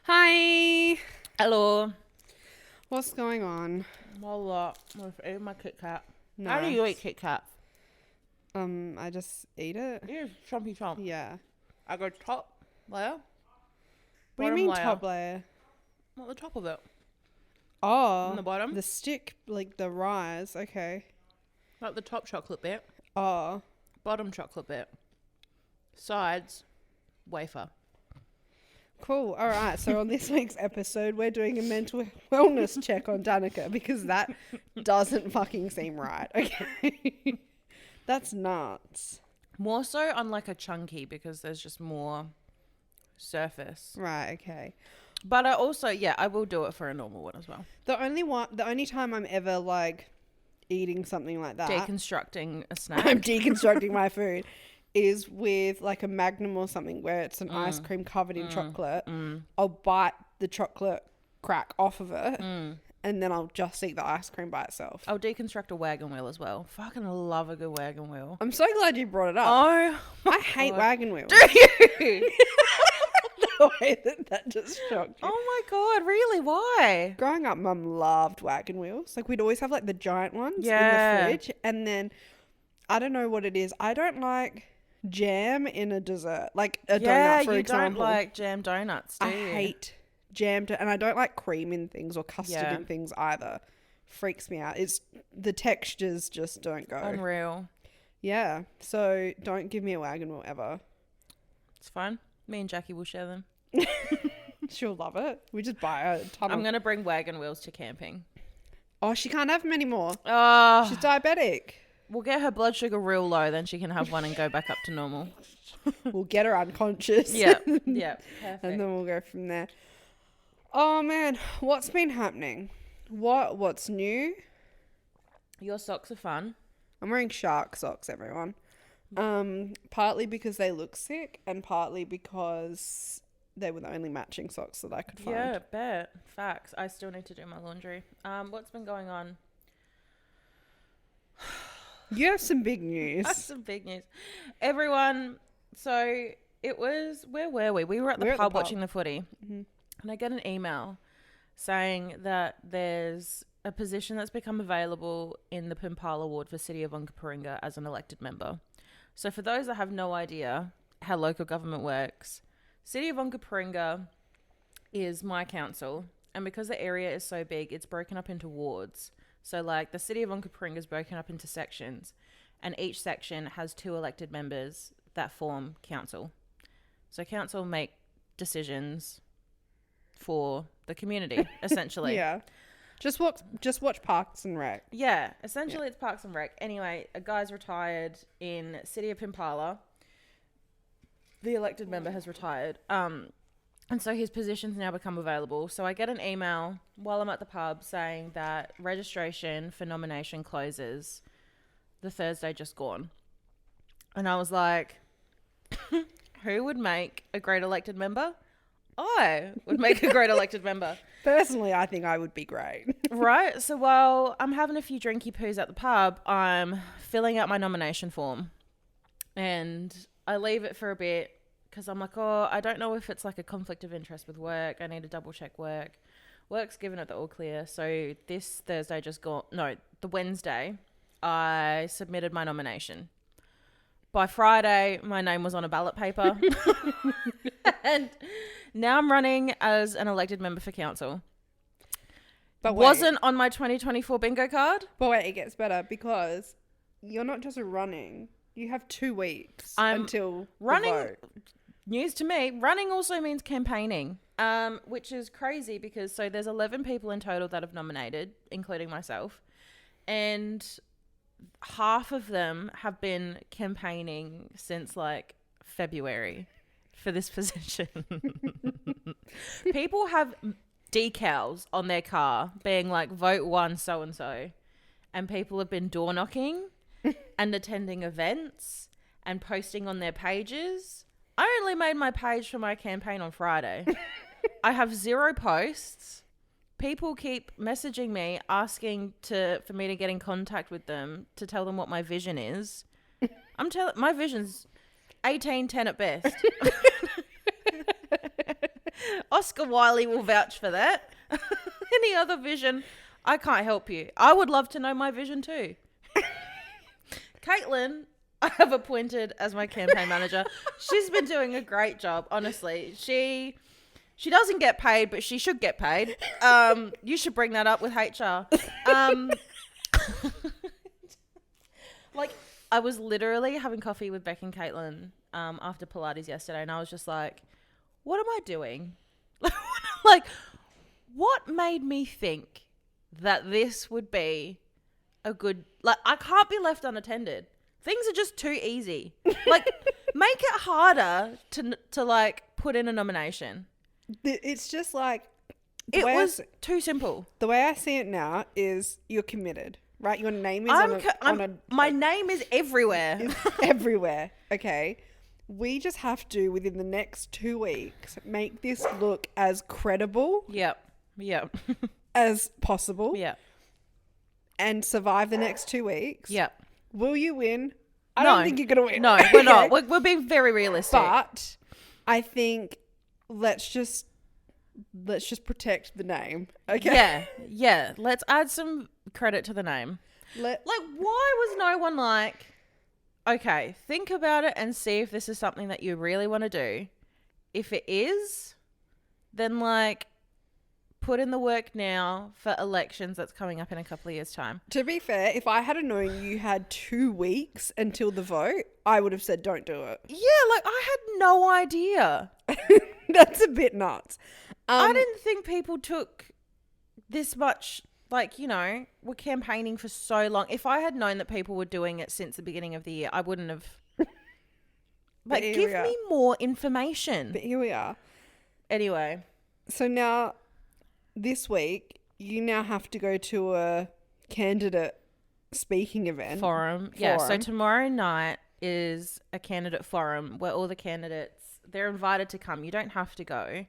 Hi. Hello. What's going on? Well, I've eaten my Kit Kat. No. How do you eat Kit Kat? I just eat it. You just chompy chomp. Yeah. I go top layer. What do you bottom mean layer. top layer? Not the top of it. Oh. On the bottom. The stick, like the rise. Okay. Like the top chocolate bit. Oh. Bottom chocolate bit. Sides, wafer. Cool. All right. So on this week's episode, we're doing a mental wellness check on Danika because that doesn't fucking seem right. Okay. That's nuts. More so on like a chunky because there's just more surface. Right. Okay. But I also, I will do it for a normal one as well. The only time I'm ever like eating something like that, Deconstructing a snack. I'm deconstructing my food, is with like a Magnum or something where it's an ice cream covered in chocolate. I'll bite the chocolate crack off of it and then I'll just eat the ice cream by itself. I'll deconstruct a wagon wheel as well. Fucking love a good wagon wheel. I'm so glad you brought it up. Oh, I hate wagon wheels. do you? The way that just shocked you. Oh my god, really? Why? Growing up, Mum loved wagon wheels. Like we'd always have like the giant ones in Yeah. the fridge, and then I don't know what it is. I don't like jam in a dessert, like a donut, for you example. don't like jam donuts, do I you? hate jam, and I don't like cream in things or custard Yeah. in things either. Freaks me out. It's the textures just don't go. Unreal. Yeah, so don't give me a wagon wheel ever. It's fine. Me and Jackie will share them. She'll love it. We just buy a ton I'm of. going to bring wagon wheels to camping. Oh, she can't have them anymore. Oh, She's diabetic. we'll get her blood sugar real low, then she can have one and go back up to normal. We'll get her unconscious. Yeah, perfect. And then we'll go from there. Oh man, what's been happening? What's new? Your socks are fun. I'm wearing shark socks, everyone. Partly because they look sick and partly because they were the only matching socks that I could find. Yeah, bet. Facts. I still need to do my laundry. What's been going on? You have some big news. That's some big news. Everyone, so it was, where were we? We were at the pub watching the footy. Mm-hmm. And I get an email saying that there's a position that's become available in the Pimpala ward for City of Onkaparinga as an elected member. So for those that have no idea how local government works, City of Onkaparinga is my council. And because the area is so big, it's broken up into wards. So like the City of Onkaparinga is broken up into sections. And each section has 2 elected members that form council. So council make decisions for the community, essentially. Yeah. Just watch Parks and Rec. Yeah, essentially it's Parks and Rec. Anyway, a guy's retired in City of Pimpala. The elected member has retired. And so his position's now become available. So I get an email while I'm at the pub saying that registration for nomination closes the Thursday just gone. And I was like, who would make a great elected member? I would make a great elected member. Personally, I think I would be great. Right? So while I'm having a few drinky poos at the pub, I'm filling out my nomination form. And I leave it for a bit because I'm like, I don't know if it's like a conflict of interest with work. I need to double check work. Work's given it the all clear. So this Thursday the Wednesday, I submitted my nomination. By Friday, my name was on a ballot paper. And now I'm running as an elected member for council. But wasn't on my 2024 bingo card. But wait, it gets better because you're not just running. You have 2 weeks I'm until running. the vote. News to me. Running also means campaigning, which is crazy because there's 11 people in total that have nominated, including myself, and half of them have been campaigning since like February for this position. People have decals on their car being like vote 1 so and so, and people have been door knocking and attending events and posting on their pages. I only made my page for my campaign on Friday. I have 0 posts. People keep messaging me asking for me to get in contact with them to tell them what my vision is. My vision's 1810 at best. Oscar Wiley will vouch for that. Any other vision? I can't help you. I would love to know my vision too. Caitlin, I have appointed as my campaign manager. She's been doing a great job, honestly. She doesn't get paid, but she should get paid. You should bring that up with HR. Like, I was literally having coffee with Beck and Caitlin after Pilates yesterday, and I was just like, what am I doing? Like, what made me think that this would be a good... Like, I can't be left unattended. Things are just too easy. Like, make it harder to like, put in a nomination. It's just like... It was too simple. The way I see it now is you're committed, right? Your name is my name is everywhere. Is everywhere, okay? We just have to, within the next 2 weeks, make this look as credible Yep. as possible. Yep. And survive the next 2 weeks. Yep. Will you win? I don't think you're going to win. No, we're not. We're being very realistic. But I think let's just protect the name. Okay. Yeah. Let's add some credit to the name. Why was no one like, okay, think about it and see if this is something that you really want to do. If it is, then like put in the work now for elections that's coming up in a couple of years' time. To be fair, if I had known you had 2 weeks until the vote, I would have said don't do it. Yeah, like I had no idea. That's a bit nuts. I didn't think people took this much, like, you know, were campaigning for so long. If I had known that people were doing it since the beginning of the year, I wouldn't have. Like, give me more information. But here we are. Anyway. So now, this week, you now have to go to a candidate speaking event. Forum. Yeah, so tomorrow night is a candidate forum where all the candidates, they're invited to come. You don't have to go.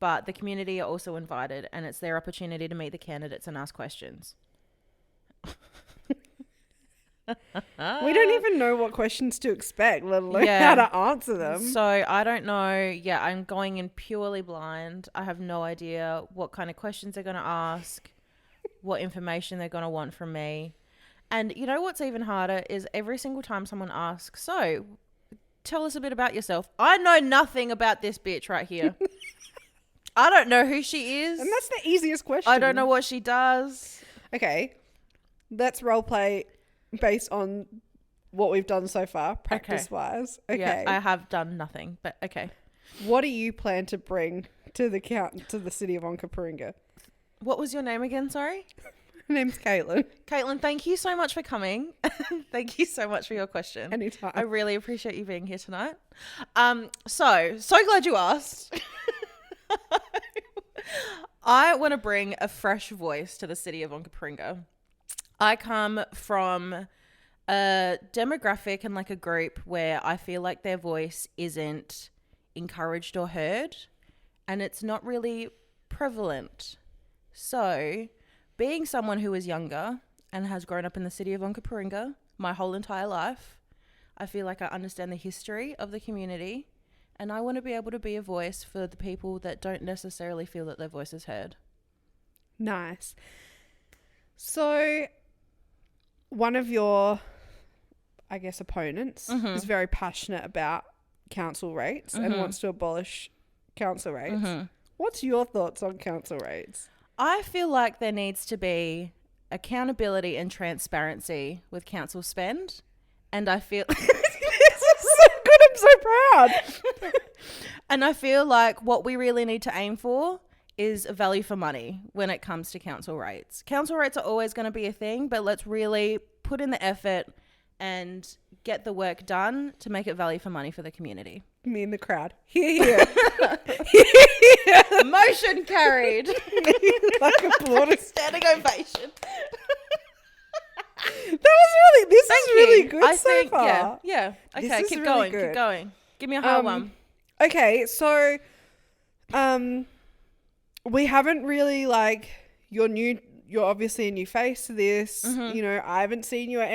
But the community are also invited, and it's their opportunity to meet the candidates and ask questions. We don't even know what questions to expect, let alone how to answer them. So I don't know. Yeah, I'm going in purely blind. I have no idea what kind of questions they're going to ask, what information they're going to want from me. And you know what's even harder is every single time someone asks, so tell us a bit about yourself. I know nothing about this bitch right here. I don't know who she is. And that's the easiest question. I don't know what she does. Okay. Let's role play based on what we've done so far, practice-wise. Okay. Yeah, I have done nothing, but okay. What do you plan to bring to the city of Onkaparinga? What was your name again, sorry? My name's Caitlin. Caitlin, thank you so much for coming. Thank you so much for your question. Anytime. I really appreciate you being here tonight. So glad you asked. I want to bring a fresh voice to the city of Onkaparinga. I come from a demographic and like a group where I feel like their voice isn't encouraged or heard, and it's not really prevalent. So, being someone who is younger and has grown up in the city of Onkaparinga my whole entire life, I feel like I understand the history of the community. And I want to be able to be a voice for the people that don't necessarily feel that their voice is heard. Nice. So, one of your, I guess, opponents is very passionate about council rates and wants to abolish council rates. What's your thoughts on council rates? I feel like there needs to be accountability and transparency with council spend. And I feel... I'm so proud. And I feel like what we really need to aim for is a value for money when it comes to council rates. Council rates are always going to be a thing, but let's really put in the effort and get the work done to make it value for money for the community. Me and the crowd. Here. Motion carried. Like applauding. Standing ovation. This is really good so far. Yeah. Okay, keep really going. Keep going. Give me a hard one. Okay, so we haven't really you're obviously a new face to this. You know, I haven't seen you at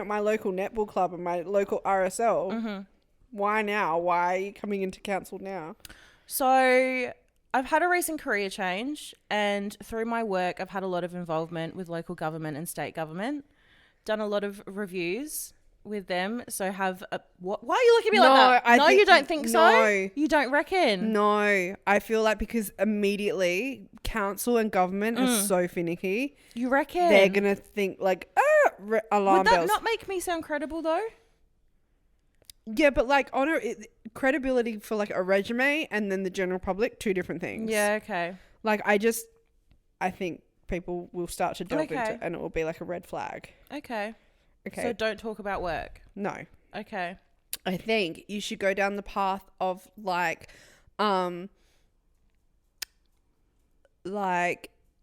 my local netball club and my local RSL. Why now? Why are you coming into council now? So I've had a recent career change, and through my work, I've had a lot of involvement with local government and state government. Done a lot of reviews with them. So why are you looking at me like that? You don't think so? No. You don't reckon? No, I feel like because immediately council and government is so finicky. You reckon? They're going to think like, alarm Would that bells. not make me sound credible though? Yeah, but like credibility for like a resume and then the general public, two different things. Yeah, okay. Like I think people will start to delve into it and it will be like a red flag. Okay. Okay. So don't talk about work. No. Okay. I think you should go down the path of like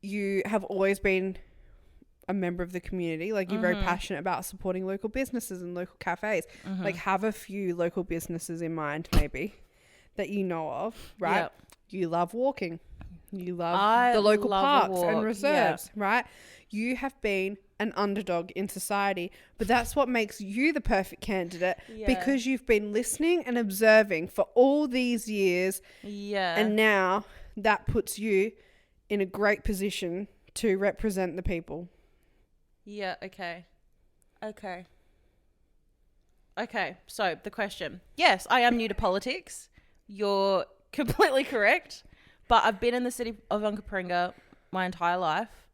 you have always been a member of the community. Like you're very passionate about supporting local businesses and local cafes. Like have a few local businesses in mind maybe that you know of, right? Yep. You love walking. You love the local parks and reserves, right? You have been an underdog in society, but that's what makes you the perfect candidate because you've been listening and observing for all these years. Yeah. And now that puts you in a great position to represent the people. Yeah, okay. Okay, so the question. Yes, I am new to politics. You're completely correct. But I've been in the city of Onkaparinga my entire life.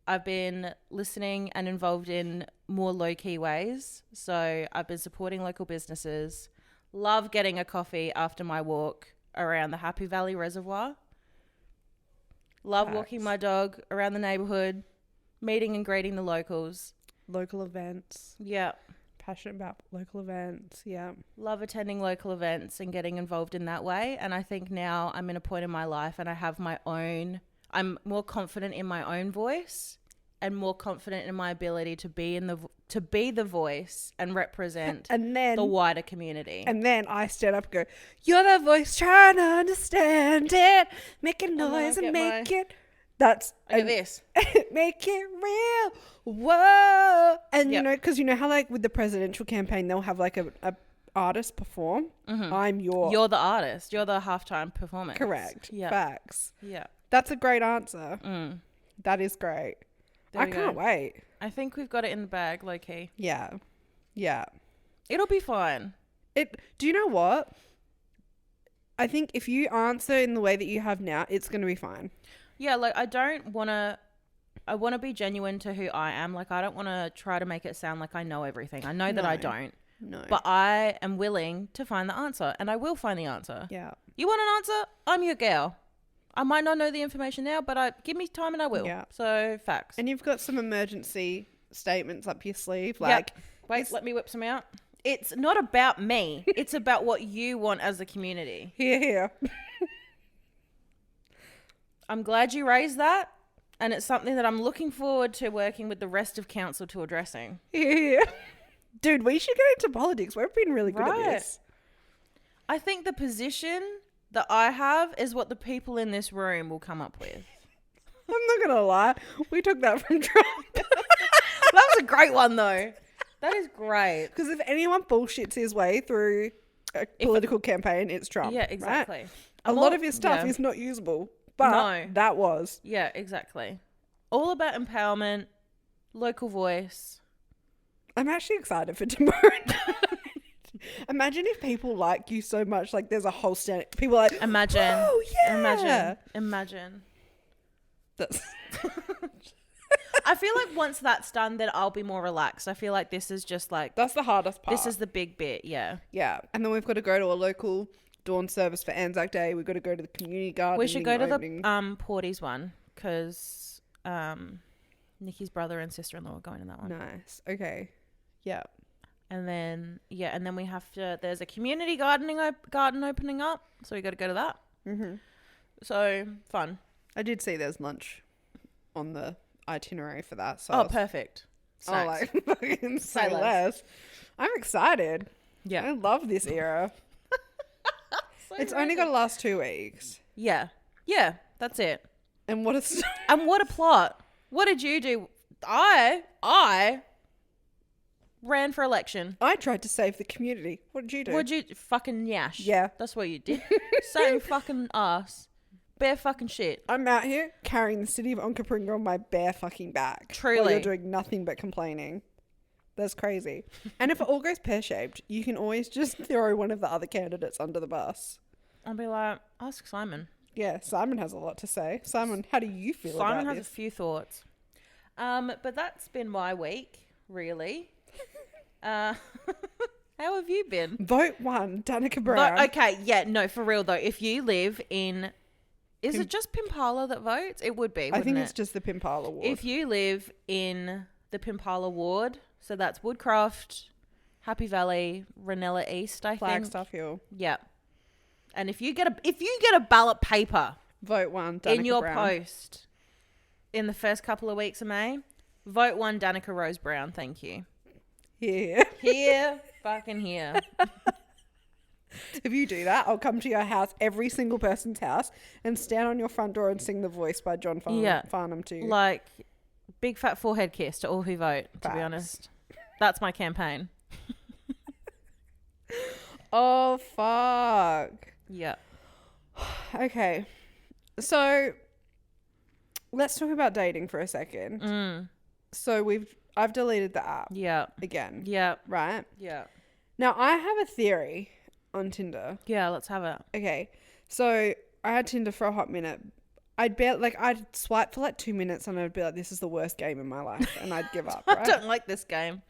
I've been listening and involved in more low-key ways. So I've been supporting local businesses. Love getting a coffee after my walk around the Happy Valley Reservoir. Love walking my dog around the neighbourhood, meeting and greeting the locals. Local events. Yeah. Passionate about local events. Yeah. Love attending local events and getting involved in that way. And I think now I'm in a point in my life and I have my own, I'm more confident in my own voice and more confident in my ability to be the voice and represent the wider community. And then I stand up and go, you're the voice trying to understand it. Make a noise and make it. That's this. Make it real. Whoa. And you know, because you know how like with the presidential campaign, they'll have like a artist perform. You're the artist. You're the halftime performance. Correct. Yeah. Facts. Yeah. That's a great answer. That is great. I can't wait. I think we've got it in the bag, low key. Yeah. Yeah. It'll be fine. Do you know what? I think if you answer in the way that you have now, it's going to be fine. Yeah, like I want to be genuine to who I am. Like I don't want to try to make it sound like I know everything. I know that I don't. No. But I am willing to find the answer and I will find the answer. Yeah. You want an answer? I'm your girl. I might not know the information now, but give me time and I will. Yeah. So facts. And you've got some emergency statements up your sleeve. Like, wait, let me whip some out. It's not about me. It's about what you want as a community. Here. I'm glad you raised that. And it's something that I'm looking forward to working with the rest of council to addressing. Yeah. Dude, we should get into politics. We've been really good at this. I think the position that I have is what the people in this room will come up with. I'm not going to lie. We took that from Trump. That was a great one, though. That is great. Because if anyone bullshits his way through a political campaign, it's Trump. Yeah, exactly. Right? A lot of his stuff is not usable. But that was. Yeah, exactly. All about empowerment, local voice. I'm actually excited for tomorrow night. Imagine if people like you so much, like there's a whole stand. People are like, imagine. Oh, yeah. Imagine. That's... I feel like once that's done, then I'll be more relaxed. I feel like this is just like... That's the hardest part. This is the big bit, yeah. Yeah. And then we've got to go to a local dawn service for Anzac Day. We've got to go to the community garden. We should go to the Porties one because Nikki's brother and sister-in-law are going to that one. Nice. Okay. Yeah. And then we have to... There's a community garden opening up, so we got to go to that. Mm-hmm. So, fun. I did see there's lunch on the itinerary for that. So perfect. Snacks. Oh, like fucking say less. I'm excited. Yeah. I love this era. It's only got to last 2 weeks. Yeah. Yeah, that's it. And what a plot. What did you do? I ran for election. I tried to save the community. What did you do? Would you fucking yash? Yeah. That's what you did. Same fucking ass. Bare fucking shit. I'm out here carrying the city of Onkaparinga on my bare fucking back. Truly. While you're doing nothing but complaining. That's crazy. And if it all goes pear-shaped, you can always just throw one of the other candidates under the bus. I'll be like, ask Simon. Yeah, Simon has a lot to say. Simon, how do you feel about this? Simon has a few thoughts. But that's been my week, really. How have you been? Vote 1, Danika Brown. Okay, yeah, no, for real though. If you live in... Is it just Pimpala that votes? It would be, I think it? it's just the Pimpala ward. If you live in the Pimpala ward, so that's Woodcroft, Happy Valley, Ranella East, I think. Flagstaff Hill. Yeah. And if you get a ballot paper Vote 1, Danika in your Brown. post in the first couple of weeks of May, vote 1 Danika Rose Brown, thank you. Yeah. Here, fucking here. If you do that, I'll come to your house, every single person's house, and stand on your front door and sing The Voice by John Farnham to you. Like, big fat forehead kiss to all who vote, to be honest. That's my campaign. Oh, fuck. Yeah. Okay. So, let's talk about dating for a second. So, I've deleted the app. Yeah. Again. Yeah. Right? Yeah. Now, I have a theory on Tinder. Yeah, let's have it. Okay. So, I had Tinder for a hot minute. I'd swipe for like 2 minutes and I'd be like, this is the worst game in my life. And I'd give up, right? I don't like this game.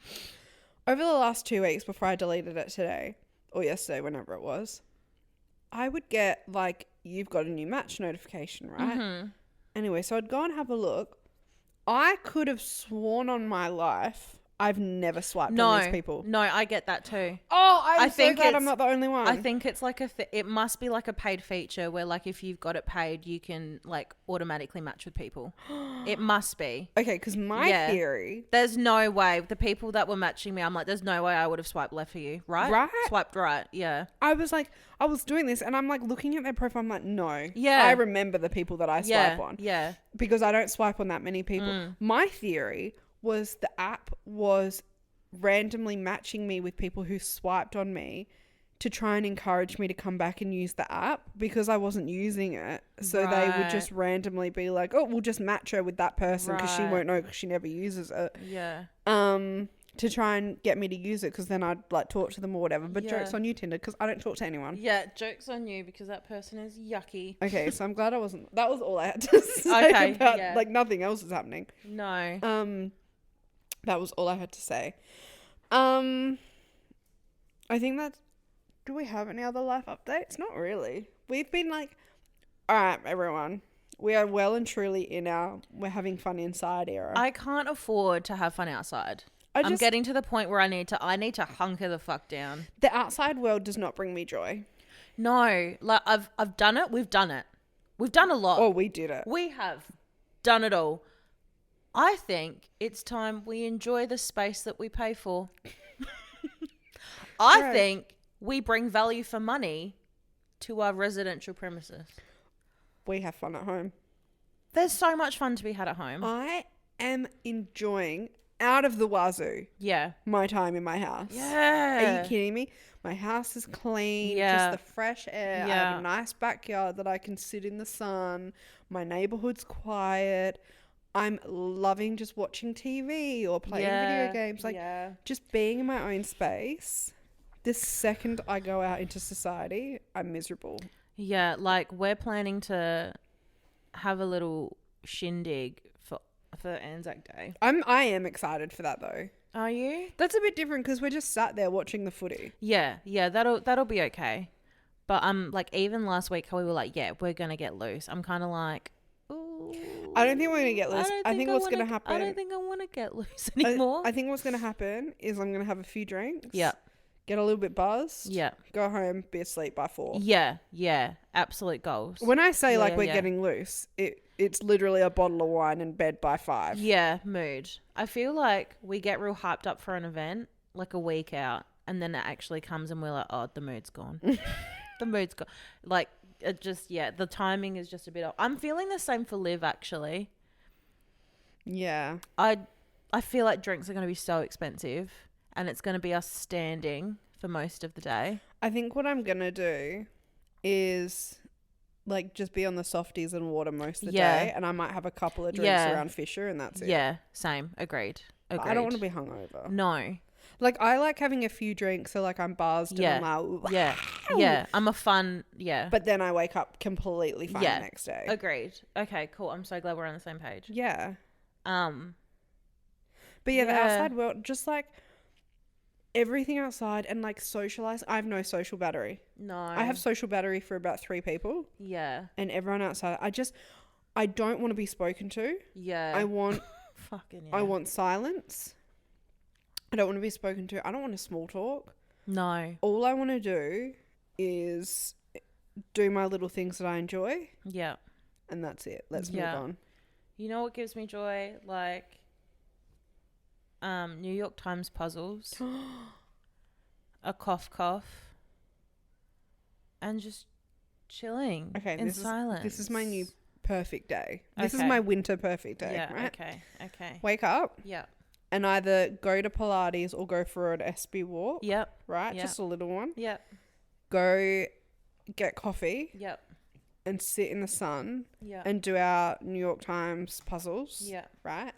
Over the last 2 weeks before I deleted it today, or yesterday, whenever it was, I would get like, you've got a new match notification, right? Mm-hmm. Anyway, so I'd go and have a look. I could have sworn on my life I've never swiped on these people. No, I get that too. Oh, I think so glad I'm not the only one. I think it's like it must be like a paid feature where like if you've got it paid, you can like automatically match with people. It must be. Okay, because my theory... There's no way. The people that were matching me, I'm like, there's no way I would have swiped left for you, right? Right? Swiped right, yeah. I was doing this and I'm like looking at their profile. I'm like, no. Yeah. I remember the people that I swipe on. Yeah. Because I don't swipe on that many people. My theory was the app was randomly matching me with people who swiped on me to try and encourage me to come back and use the app because I wasn't using it. So they would just randomly be like, oh, we'll just match her with that person because she won't know because she never uses it. Yeah. To try and get me to use it because then I'd like talk to them or whatever. But joke's on you, Tinder, because I don't talk to anyone. Yeah, joke's on you because that person is yucky. Okay, so I'm glad I wasn't. That was all I had to say about like nothing else is happening. No. That was all I had to say. I think that's... Do we have any other life updates? Not really. We've been like... Alright, everyone. We are well and truly in our we're having fun inside era. I can't afford to have fun outside. I'm getting to the point where I need to hunker the fuck down. The outside world does not bring me joy. No. Like I've done it. We've done it. We've done a lot. Oh, we did it. We have done it all. I think it's time we enjoy the space that we pay for. I think we bring value for money to our residential premises. We have fun at home. There's so much fun to be had at home. I am enjoying out of the wazoo. Yeah. My time in my house. Yeah. Are you kidding me? My house is clean. Yeah. Just the fresh air. Yeah. I have a nice backyard that I can sit in the sun. My neighborhood's quiet. I'm loving just watching TV or playing video games. Like, just being in my own space. The second I go out into society, I'm miserable. Yeah, like we're planning to have a little shindig for Anzac Day. I am excited for that though. Are you? That's a bit different because we're just sat there watching the footy. Yeah, that'll be okay. But like even last week how we were like, yeah, we're gonna get loose. I'm kind of like, ooh. I don't think we're gonna get loose. I think what's gonna happen. I don't think I want to get loose anymore. I think what's gonna happen is I'm gonna have a few drinks. Yeah. Get a little bit buzzed. Yeah. Go home, be asleep by 4. Yeah. Absolute goals. When I say we're getting loose, it's literally a bottle of wine and bed by 5. Yeah, mood. I feel like we get real hyped up for an event like a week out and then it actually comes and we're like, oh, the mood's gone. The mood's gone. Like, it just, the timing is just a bit off. I'm feeling the same for Liv, actually. Yeah. I feel like drinks are going to be so expensive. and it's going to be us standing for most of the day. I think what I'm going to do is like just be on the softies and water most of the day, and I might have a couple of drinks around Fisher and that's it. Yeah, same. Agreed. I don't want to be hungover. No. Like, I like having a few drinks, so like I'm buzzed and I'm like, yeah. I'm a fun, But then I wake up completely fine the next day. Agreed. Okay, cool. I'm so glad we're on the same page. Yeah. But yeah, the outside world, just like everything outside and like socialize. I have no social battery. No. I have social battery for about 3 people. Yeah. And everyone outside, I don't want to be spoken to. Yeah. I want fucking I want silence. I don't want to be spoken to. I don't want to small talk. No. All I want to do is do my little things that I enjoy. Yeah. And that's it. Let's move on. You know what gives me joy? Like New York Times puzzles. A cough. And just chilling in silence. This is my new perfect day. This is my winter perfect day, right? Okay. Wake up. Yeah. And either go to Pilates or go for an SB walk. Yep. Right? Yep. Just a little one. Yep. Go get coffee. Yep. And sit in the sun. Yeah. And do our New York Times puzzles. Yeah. Right?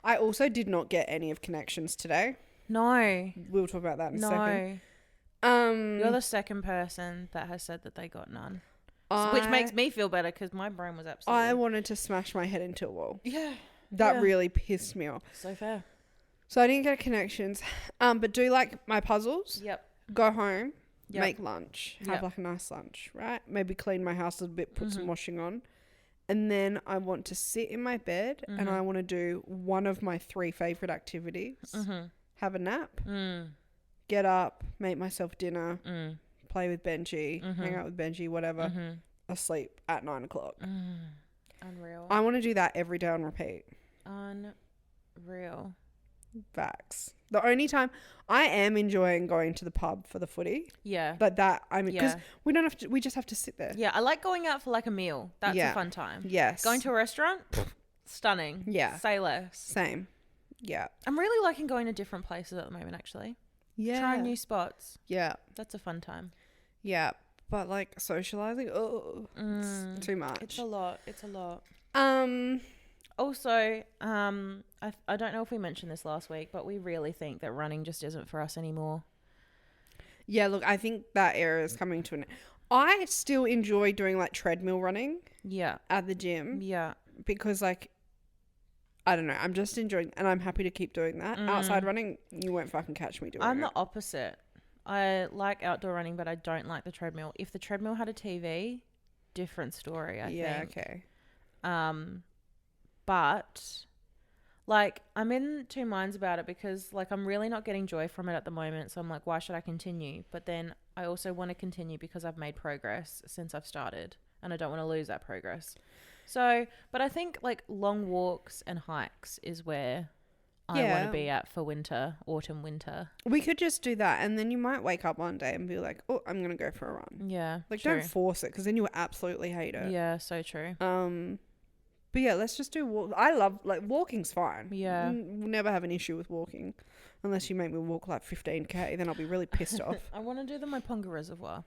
I also did not get any of Connections today. No. We'll talk about that in a second. You're the second person that has said that they got none. Which makes me feel better because my brain was absolutely... I wanted to smash my head into a wall. Yeah. That really pissed me off. So fair. So I didn't get Connections. But do like my puzzles. Yep. Go home. Yep. Make lunch. Have like a nice lunch, right? Maybe clean my house a little bit, put some washing on. And then I want to sit in my bed and I want to do one of my 3 favourite activities. Have a nap. Get up. Make myself dinner. Play with Benji. Hang out with Benji. Whatever. Asleep at 9 o'clock. Unreal. I want to do that every day on repeat. Unreal. Facts. The only time I am enjoying going to the pub for the footy. Yeah. But that, I mean, because we don't have to, we just have to sit there. Yeah. I like going out for like a meal. That's a fun time. Yes. Going to a restaurant? Stunning. Yeah. Say less. Same. Yeah. I'm really liking going to different places at the moment, actually. Yeah. Trying new spots. Yeah. That's a fun time. Yeah. But like socializing, it's too much. It's a lot. It's a lot. Also, I don't know if we mentioned this last week, but we really think that running just isn't for us anymore. Yeah, look, I think that era is coming to an end. I still enjoy doing like treadmill running. Yeah. At the gym. Yeah. Because like, I don't know, I'm just enjoying, and I'm happy to keep doing that. Outside running, you won't fucking catch me doing it. I'm the opposite. I like outdoor running, but I don't like the treadmill. If the treadmill had a TV, different story, I think. Yeah, okay. But like I'm in 2 minds about it because like I'm really not getting joy from it at the moment. So I'm like, why should I continue? But then I also want to continue because I've made progress since I've started and I don't want to lose that progress. So, but I think like long walks and hikes is where I want to be at for autumn, winter. We could just do that, and then you might wake up one day and be like, oh, I'm going to go for a run. Yeah. Like, true. Don't force it, because then you will absolutely hate it. Yeah, so true. But yeah, let's just do walk. I love, like, walking's fine. Yeah. We'll never have an issue with walking, unless you make me walk like 15k, then I'll be really pissed off. I want to do the Moponga Reservoir.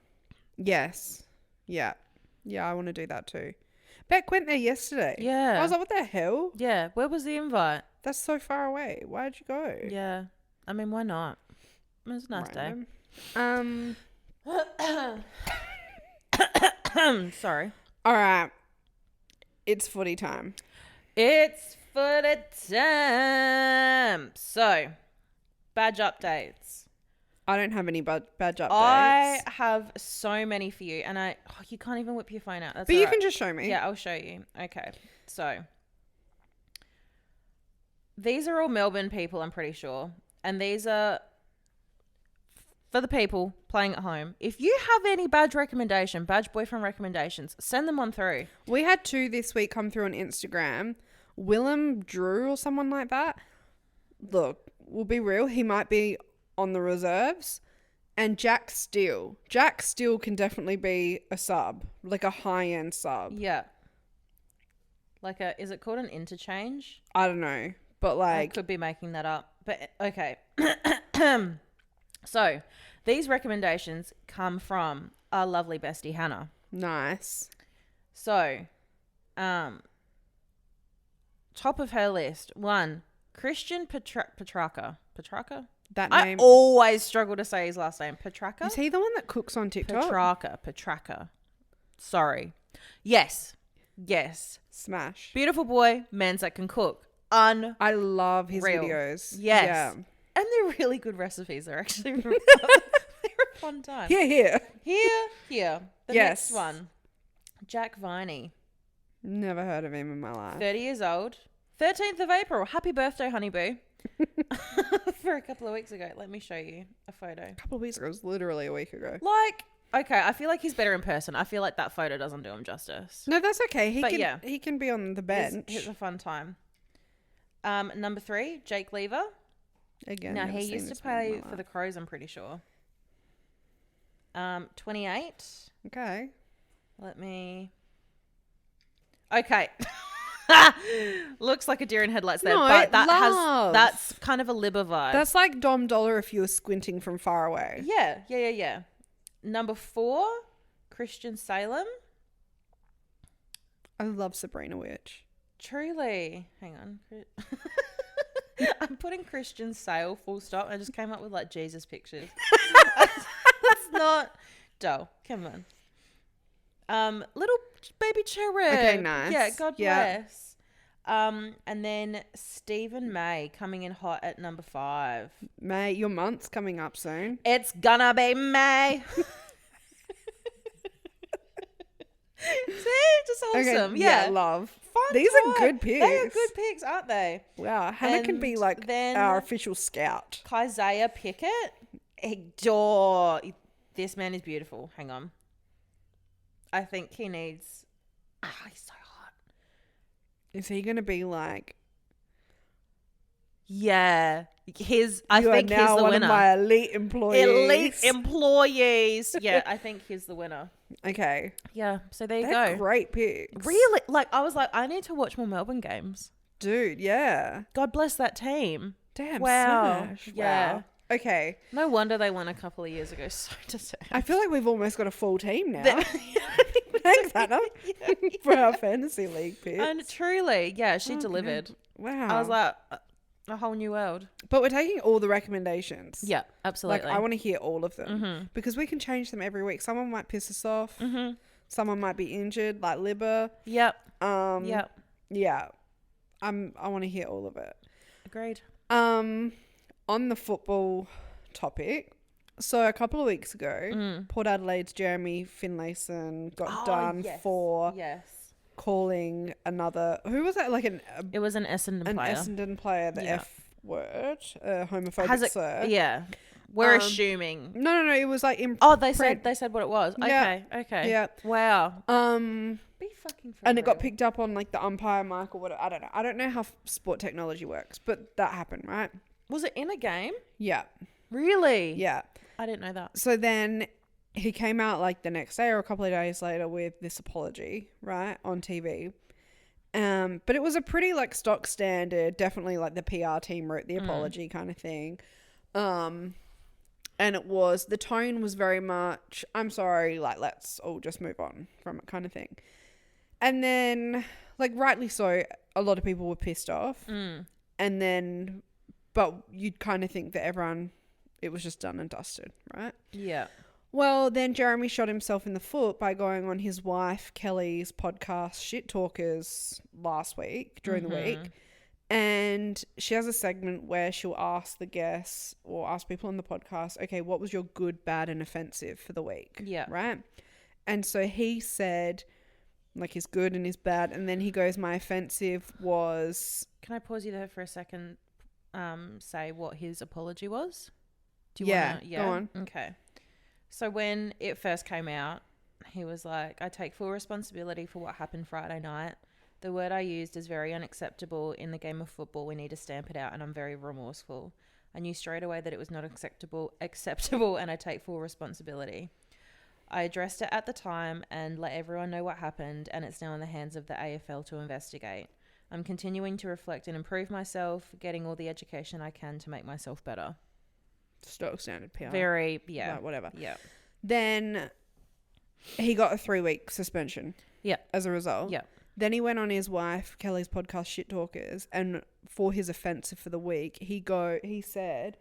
Yes. Yeah. Yeah, I want to do that too. Beck went there yesterday. Yeah. I was like, what the hell? Yeah. Where was the invite? That's so far away. Why'd you go? Yeah. I mean, why not? It was a nice day. Sorry. All right. It's footy time. It's footy time. So, badge updates. I don't have any badge updates. I have so many for you, and you can't even whip your phone out. That's but you can just show me. Yeah, I'll show you. Okay. So, these are all Melbourne people, I'm pretty sure. And these are for the people playing at home. If you have any badge boyfriend recommendations, send them on through. We had 2 this week come through on Instagram. Willem Drew or someone like that. Look, we'll be real. He might be on the reserves. And Jack Steele. Jack Steele can definitely be a sub. Like a high-end sub. Yeah. Like is it called an interchange? I don't know. But like, I could be making that up. But okay. So, these recommendations come from our lovely bestie, Hannah. Nice. So, top of her list, 1, Christian Petrarca. Petrarca? That I name. always struggle to say his last name. Petrarca? Is he the one that cooks on TikTok? Petrarca. Sorry. Yes. Smash. Beautiful boy, men's that can cook. I love his videos. Yes. Yeah. And they're really good recipes. They're actually they're a fun time. Here. The next one, Jack Viney. Never heard of him in my life. 30 years old. 13th of April. Happy birthday, honeyboo. For a couple of weeks ago. Let me show you a photo. A couple of weeks ago. It was literally a week ago. Okay, I feel like he's better in person. I feel like that photo doesn't do him justice. No, that's okay. He can be on the bench. It's a fun time. Number 3, Jake Lever. Again, now, he used to play for the Crows, I'm pretty sure. 28. Okay. Okay. Looks like a deer in headlights there, No, but that's kind of a Libba vibe. That's like Dom Dollar if you were squinting from far away. Yeah. Number 4, Christian Salem. I love Sabrina Witch. Truly. Hang on. I'm putting Christian Sale full stop. I just came up with like Jesus pictures. That's not dull. Come on. Little baby cherub. Okay, nice. Yeah, God bless. And then Stephen May coming in hot at number 5. May, your month's coming up soon. It's gonna be May. See, just awesome. Okay, yeah, love. Fun These time. are good picks. They are good picks, aren't they? Wow, Hannah can be like then our official scout. Keziah Pickett. Adore. This man is beautiful. Hang on. I think he needs... he's so hot. Is he going to be like... Yeah. I think he's now the one winner. of my elite employees. Elite employees. Yeah, I think he's the winner. Okay. Yeah, so there you They're go. great picks. Really? Like, I was like, I need to watch more Melbourne games. Dude, yeah. God bless that team. Damn, Wow. smash. Yeah. Wow. Okay. No wonder they won a couple of years ago. So deserved. I feel like we've almost got a full team now. Thanks, Hannah, for our fantasy league picks. And truly, yeah, she delivered. Wow. I was like, a whole new world. But we're taking all the recommendations. Yeah, absolutely. Like, I want to hear all of them because we can change them every week. Someone might piss us off. Mm-hmm. Someone might be injured, like Libba. Yep. Yeah. I want to hear all of it. Agreed. On the football topic, so a couple of weeks ago, Port Adelaide's Jeremy Finlayson got done for calling another... Who was that? Like it was an Essendon player. An Essendon player, the F word, homophobic slur. Yeah. We're assuming. No. It was like... they said what it was. Okay. Yeah. Wow. Be fucking for and it got real. picked up on like the umpire mic or whatever. I don't know. I don't know how sport technology works, but that happened, right? Was it in a game? Yeah. Really? Yeah. I didn't know that. So then he came out like the next day or a couple of days later with this apology, right, on TV. But it was a pretty like stock standard, definitely like the PR team wrote the apology kind of thing. And the tone was very much, I'm sorry, like let's all just move on from it kind of thing. And then, like rightly so, a lot of people were pissed off. And then, but you'd kind of think that everyone, it was just done and dusted, right? Yeah. Well, then Jeremy shot himself in the foot by going on his wife Kelly's podcast Shit Talkers last week, during the week. And she has a segment where she'll ask the guests or ask people on the podcast, okay, what was your good, bad and offensive for the week? Yeah. Right? And so he said like his good and his bad. And then he goes, my offensive was... Can I pause you there for a second? Say what his apology was? Do you wanna, go on. Okay. So when it first came out, he was like, I take full responsibility for what happened Friday night. The word I used is very unacceptable in the game of football. We need to stamp it out, and I'm very remorseful. I knew straight away that it was not acceptable, and I take full responsibility. I addressed it at the time and let everyone know what happened, and it's now in the hands of the AFL to investigate. I'm continuing to reflect and improve myself, getting all the education I can to make myself better. stock standard PR. Very, yeah. Like, whatever. Yeah. Then he got a 3-week suspension. Yeah. As a result. Yeah. Then he went on his wife Kelly's podcast Shit Talkers, and for his offence for the week, he said,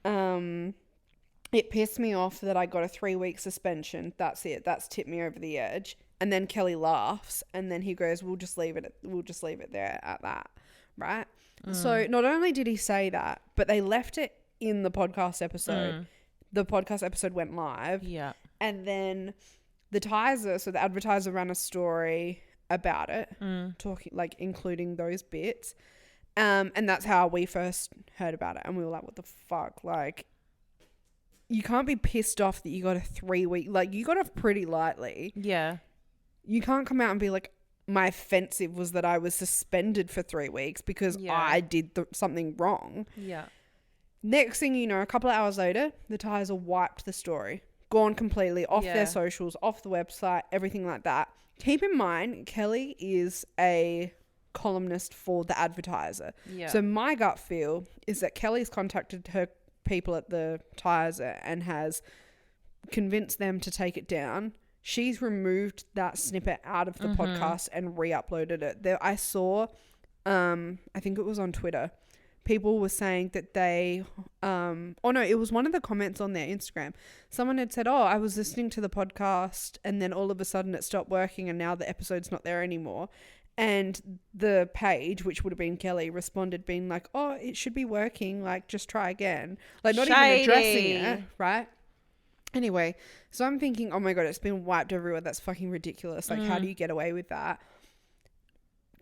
it pissed me off that I got a 3-week suspension. That's it. That's tipped me over the edge. And then Kelly laughs, and then he goes, we'll just leave it there at that. Right? So not only did he say that, but they left it in the podcast episode. The podcast episode went live. Yeah. And then the Tizer, so the advertiser ran a story about it, talking, like, including those bits. And that's how we first heard about it. And we were like, what the fuck? Like, you can't be pissed off that you got a 3-week, like, you got off pretty lightly. Yeah. You can't come out and be like, my offensive was that I was suspended for 3 weeks because I did something wrong. Yeah. Next thing you know, a couple of hours later, the Tizer wiped the story. Gone completely off their socials, off the website, everything like that. Keep in mind, Kelly is a columnist for the advertiser. Yeah. So my gut feel is that Kelly's contacted her people at the Tizer and has convinced them to take it down. She's removed that snippet out of the podcast and re-uploaded it. I saw, I think it was on Twitter, people were saying that they, it was one of the comments on their Instagram. Someone had said, I was listening to the podcast and then all of a sudden it stopped working and now the episode's not there anymore. And the page, which would have been Kelly, responded being like, it should be working. Like, just try again. Like, not even addressing it, right? Anyway, so I'm thinking, oh my God, it's been wiped everywhere. That's fucking ridiculous. Like, how do you get away with that?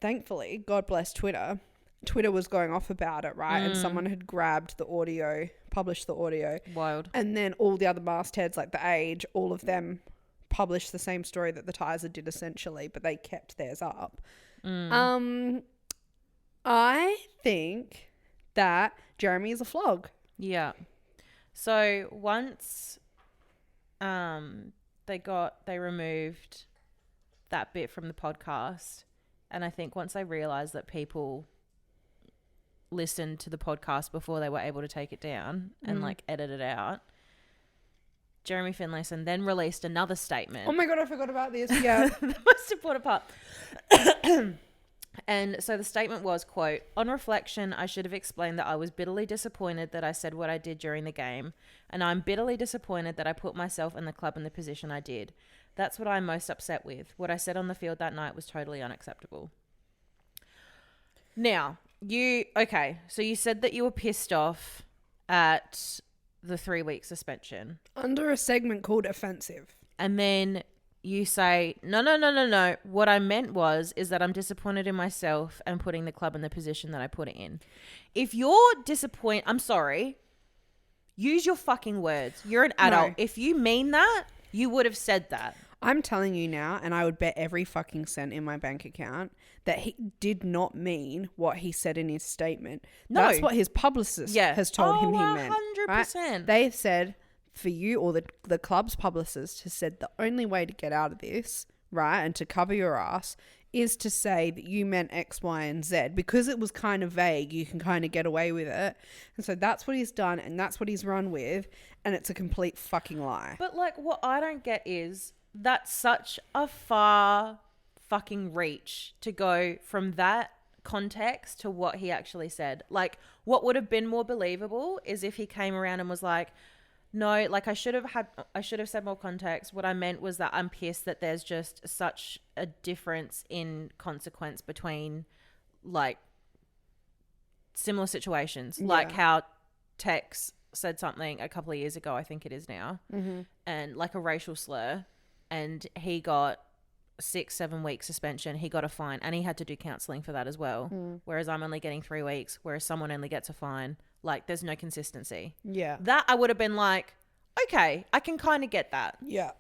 Thankfully, God bless Twitter. Twitter was going off about it, right? And someone had grabbed the audio, published the audio. Wild. And then all the other mastheads, like The Age, all of them published the same story that the Tizer did essentially, but they kept theirs up. I think that Jeremy is a flog. Yeah. So once they removed that bit from the podcast, and I think once they realized that people listened to the podcast before they were able to take it down and like edit it out, Jeremy Finlayson then released another statement. Oh my God, I forgot about this. Yeah. The most important part. And so the statement was, quote, "On reflection, I should have explained that I was bitterly disappointed that I said what I did during the game, and I'm bitterly disappointed that I put myself and the club in the position I did. That's what I'm most upset with. What I said on the field that night was totally unacceptable." Now, so you said that you were pissed off at the 3-week suspension. Under a segment called Offensive. And then you say, no. What I meant is that I'm disappointed in myself and putting the club in the position that I put it in. If you're disappointed, I'm sorry, use your fucking words. You're an adult. No. If you mean that, you would have said that. I'm telling you now, and I would bet every fucking cent in my bank account that he did not mean what he said in his statement. No. That's what his publicist has told him he meant. 100%. Right? They've said, for you, or the club's publicist has said, the only way to get out of this, right, and to cover your ass, is to say that you meant X, Y, and Z. Because it was kind of vague, you can kind of get away with it. And so that's what he's done, and that's what he's run with, and it's a complete fucking lie. But, like, what I don't get is that's such a far fucking reach to go from that context to what he actually said. Like, what would have been more believable is if he came around and was like, no, like I should have said more context. What I meant was that I'm pissed that there's just such a difference in consequence between like similar situations. Like how Tex said something a couple of years ago, I think it is now, and like a racial slur, and he got 6-7 week suspension. He got a fine and he had to do counselling for that as well. Whereas I'm only getting 3 weeks, whereas someone only gets a fine. Like, there's no consistency. Yeah. That I would have been like, okay, I can kind of get that. Yeah.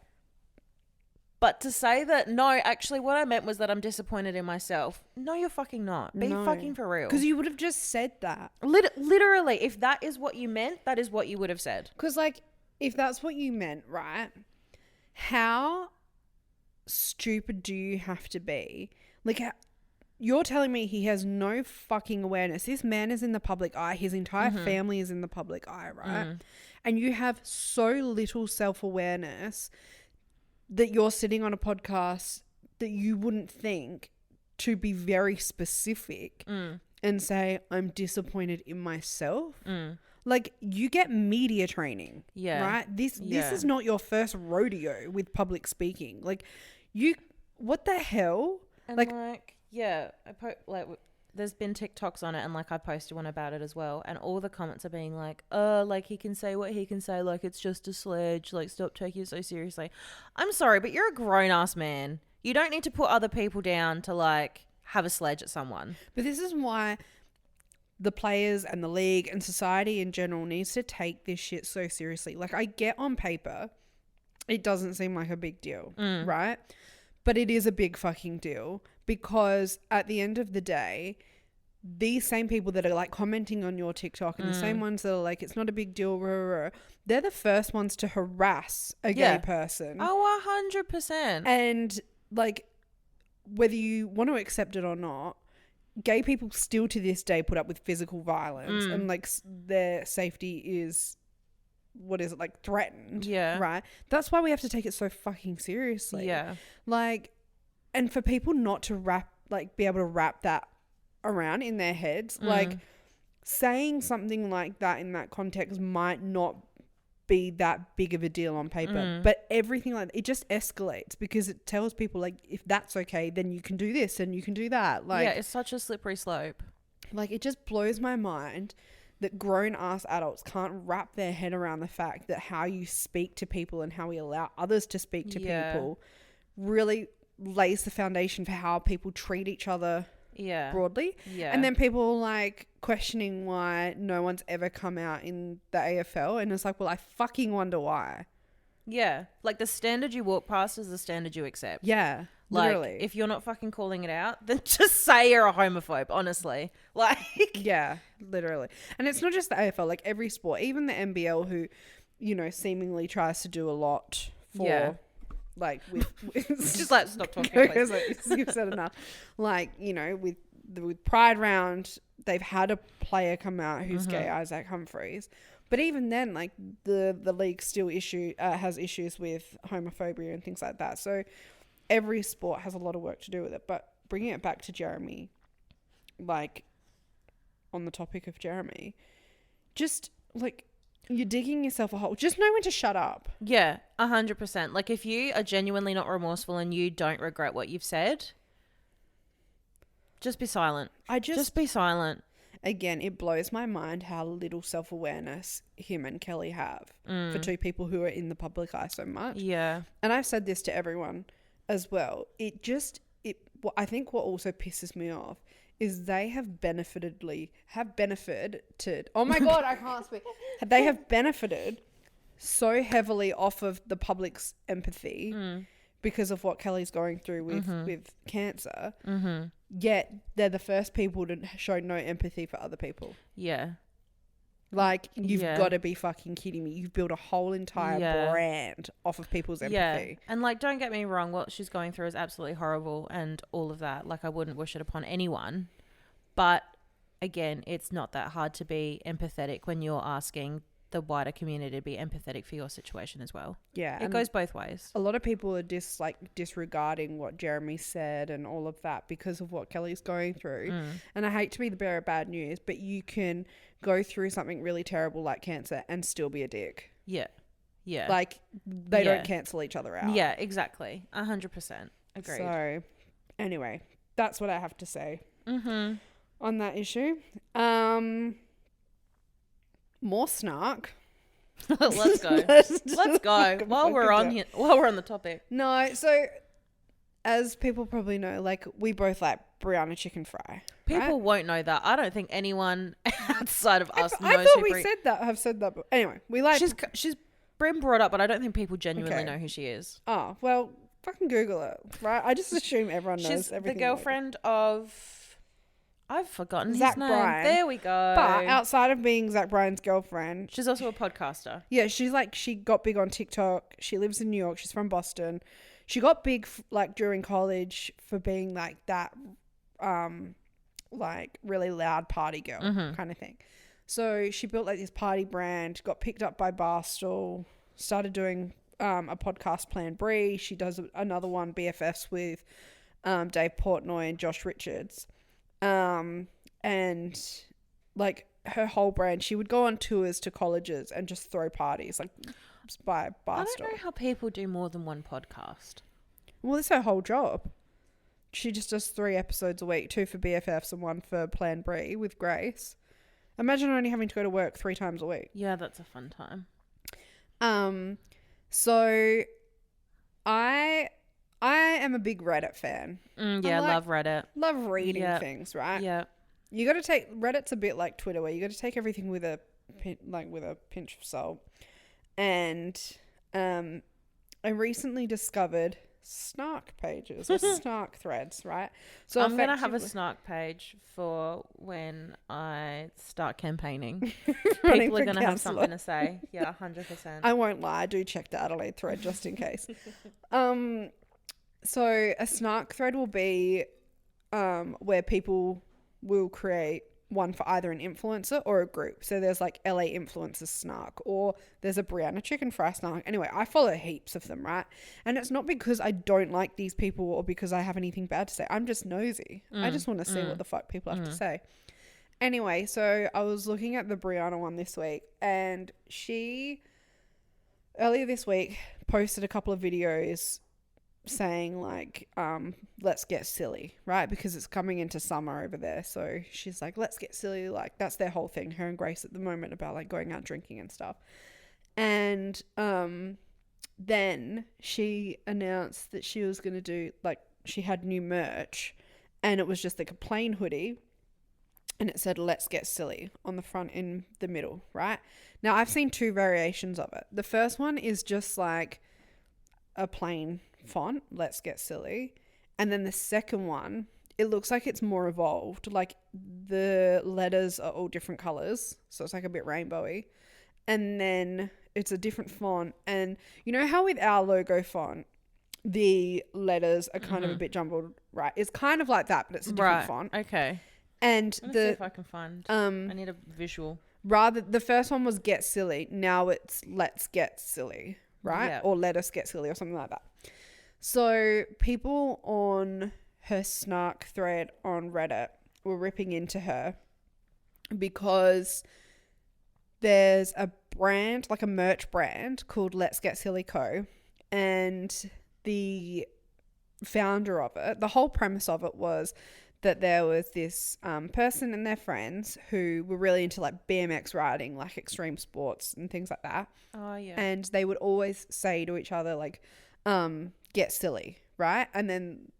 But to say that, no, actually what I meant was that I'm disappointed in myself. No, you're fucking not. Be fucking for real. Because you would have just said that. Literally, if that is what you meant, that is what you would have said. Because, like, if that's what you meant, right, how stupid do you have to be? Like, you're telling me he has no fucking awareness. This man is in the public eye. His entire family is in the public eye, right? and you have so little self-awareness that you're sitting on a podcast that you wouldn't think to be very specific and say, I'm disappointed in myself. Like, you get media training, right? This is not your first rodeo with public speaking. Like, what the hell? And there's been TikToks on it, and like I posted one about it as well, and all the comments are being like, like he can say what he can say, like it's just a sledge, like stop taking it so seriously. I'm sorry, but you're a grown-ass man. You don't need to put other people down to like have a sledge at someone. But this is why the players and the league and society in general needs to take this shit so seriously. Like, I get on paper, it doesn't seem like a big deal, right? But it is a big fucking deal, because at the end of the day, these same people that are like commenting on your TikTok and the same ones that are like, it's not a big deal, they're the first ones to harass a gay person. Oh, 100%. And like, whether you want to accept it or not, gay people still to this day put up with physical violence and like their safety is, threatened. Yeah. Right? That's why we have to take it so fucking seriously. Yeah. Like, and for people not to be able to wrap that around in their heads, like saying something like that in that context might not be that big of a deal on paper, but everything like it just escalates, because it tells people like, if that's okay, then you can do this and you can do that. Like, yeah, it's such a slippery slope. Like, it just blows my mind that grown-ass adults can't wrap their head around the fact that how you speak to people and how we allow others to speak to people really lays the foundation for how people treat each other broadly. Yeah. And then people like questioning why no one's ever come out in the AFL, and it's like, well, I fucking wonder why. Yeah. Like, the standard you walk past is the standard you accept. Yeah. Like, literally. If you're not fucking calling it out, then just say you're a homophobe, honestly. Like, yeah, literally. And it's not just the AFL, like every sport, even the NBL, who, you know, seemingly tries to do a lot for, like, with just like, stop talking, please. You've said enough. Like, you know, with Pride Round, they've had a player come out who's gay, Isaac Humphries. But even then, like, the league still has issues with homophobia and things like that. So every sport has a lot of work to do with it. But bringing it back to Jeremy, like, on the topic of Jeremy, just, like, you're digging yourself a hole. Just know when to shut up. Yeah, 100%. Like, if you are genuinely not remorseful and you don't regret what you've said, just be silent. Just be silent. Again, it blows my mind how little self-awareness him and Kelly have for two people who are in the public eye so much. Yeah. And I've said this to everyone as well. I think what also pisses me off is they have benefited, oh my God, I can't speak. They have benefited so heavily off of the public's empathy because of what Kelly's going through with cancer. Yet they're the first people to show no empathy for other people. Yeah. Like, you've got to be fucking kidding me. You've built a whole entire brand off of people's empathy. Yeah. And, like, don't get me wrong, what she's going through is absolutely horrible and all of that. Like, I wouldn't wish it upon anyone. But, again, it's not that hard to be empathetic when you're asking the wider community to be empathetic for your situation as well. Yeah. It goes both ways. A lot of people are disregarding what Jeremy said and all of that because of what Kelly's going through. And I hate to be the bearer of bad news, but you can go through something really terrible like cancer and still be a dick. Yeah. Yeah. Like, they don't cancel each other out. Yeah, exactly. 100%. Agreed. So, anyway, that's what I have to say on that issue. More snark. Let's go. Let's go. While we're on the topic. No, so as people probably know, like, we both like Brianna chicken fry. People won't know that. I don't think anyone outside of us knows. I thought we said that. Have said that. But anyway, we like. She's been brought up, but I don't think people genuinely know who she is. Oh well, fucking Google it, right? I just assume everyone knows she's everything. The girlfriend of. I've forgotten Zach his name. Bryan. There we go. But outside of being Zach Bryan's girlfriend, she's also a podcaster. Yeah, she got big on TikTok. She lives in New York. She's from Boston. She got big like during college for being like that, like really loud party girl kind of thing. So she built like this party brand, got picked up by Barstool, started doing a podcast, Plan Brie. She does another one, BFFs, with Dave Portnoy and Josh Richards. And like her whole brand, she would go on tours to colleges and just throw parties like by Barstool. I don't know how people do more than one podcast. Well, that's her whole job. She just does 3 episodes a week, 2 for BFFs and 1 for Plan Brie with Grace. Imagine only having to go to work 3 times a week. Yeah, that's a fun time. So I am a big Reddit fan. Yeah, I love Reddit. Love reading things, right? Yeah. You got to take Reddit's a bit like Twitter, where you got to take everything with a pinch of salt. And I recently discovered snark pages or snark threads, right? So I'm gonna have a snark page for when I start campaigning. People are gonna have something to say. Yeah, 100%. I won't lie, I do check the Adelaide thread just in case. So a snark thread will be where people will create one for either an influencer or a group. So there's like LA influencers snark, or there's a Brianna chicken fry snark. Anyway, I follow heaps of them, right? And it's not because I don't like these people or because I have anything bad to say. I'm just nosy. I just want to see what the fuck people have to say. Anyway, so I was looking at the Brianna one this week, and she earlier this week posted a couple of videos saying like let's get silly, right? Because it's coming into summer over there. So she's like, let's get silly. Like that's their whole thing, her and Grace at the moment, about like going out drinking and stuff. And then she announced that she was going to do, like, she had new merch, and it was just like a plain hoodie, and it said let's get silly on the front in the middle, right? Now I've seen 2 variations of it. The first one is just like a plain font, let's get silly, and then the second one, it looks like it's more evolved, like the letters are all different colors, so it's like a bit rainbowy, and then it's a different font. And you know how with our logo font the letters are kind of a bit jumbled, right? It's kind of like that, but it's a different font. Okay. And Let's see if I can find I need a visual. Rather, the first one was get silly, now it's let's get silly, right? Yep. Or let us get silly or something like that. So people on her snark thread on Reddit were ripping into her because there's a brand, like a merch brand called Let's Get Silly Co. And the founder of it, the whole premise of it was that there was this person and their friends who were really into like BMX riding, like extreme sports and things like that. Oh, yeah. And they would always say to each other like, get silly, right? And then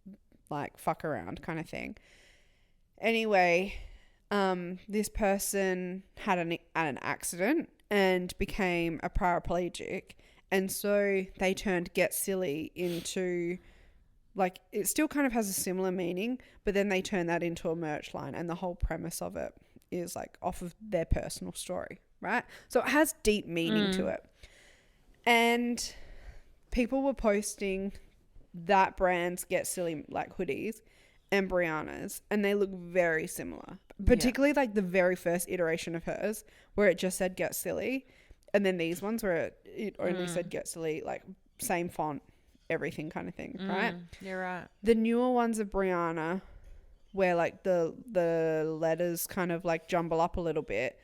like fuck around kind of thing. Anyway, this person had an accident and became a paraplegic, and so they turned get silly into, like, it still kind of has a similar meaning, but then they turn that into a merch line, and the whole premise of it is like off of their personal story, right? So it has deep meaning to it. And people were posting that brand's Get Silly like hoodies and Brianna's, and they look very similar, particularly like the very first iteration of hers where it just said Get Silly, and then these ones where it only said Get Silly, like same font, everything kind of thing, right? You're right. The newer ones of Brianna, where like the letters kind of like jumble up a little bit,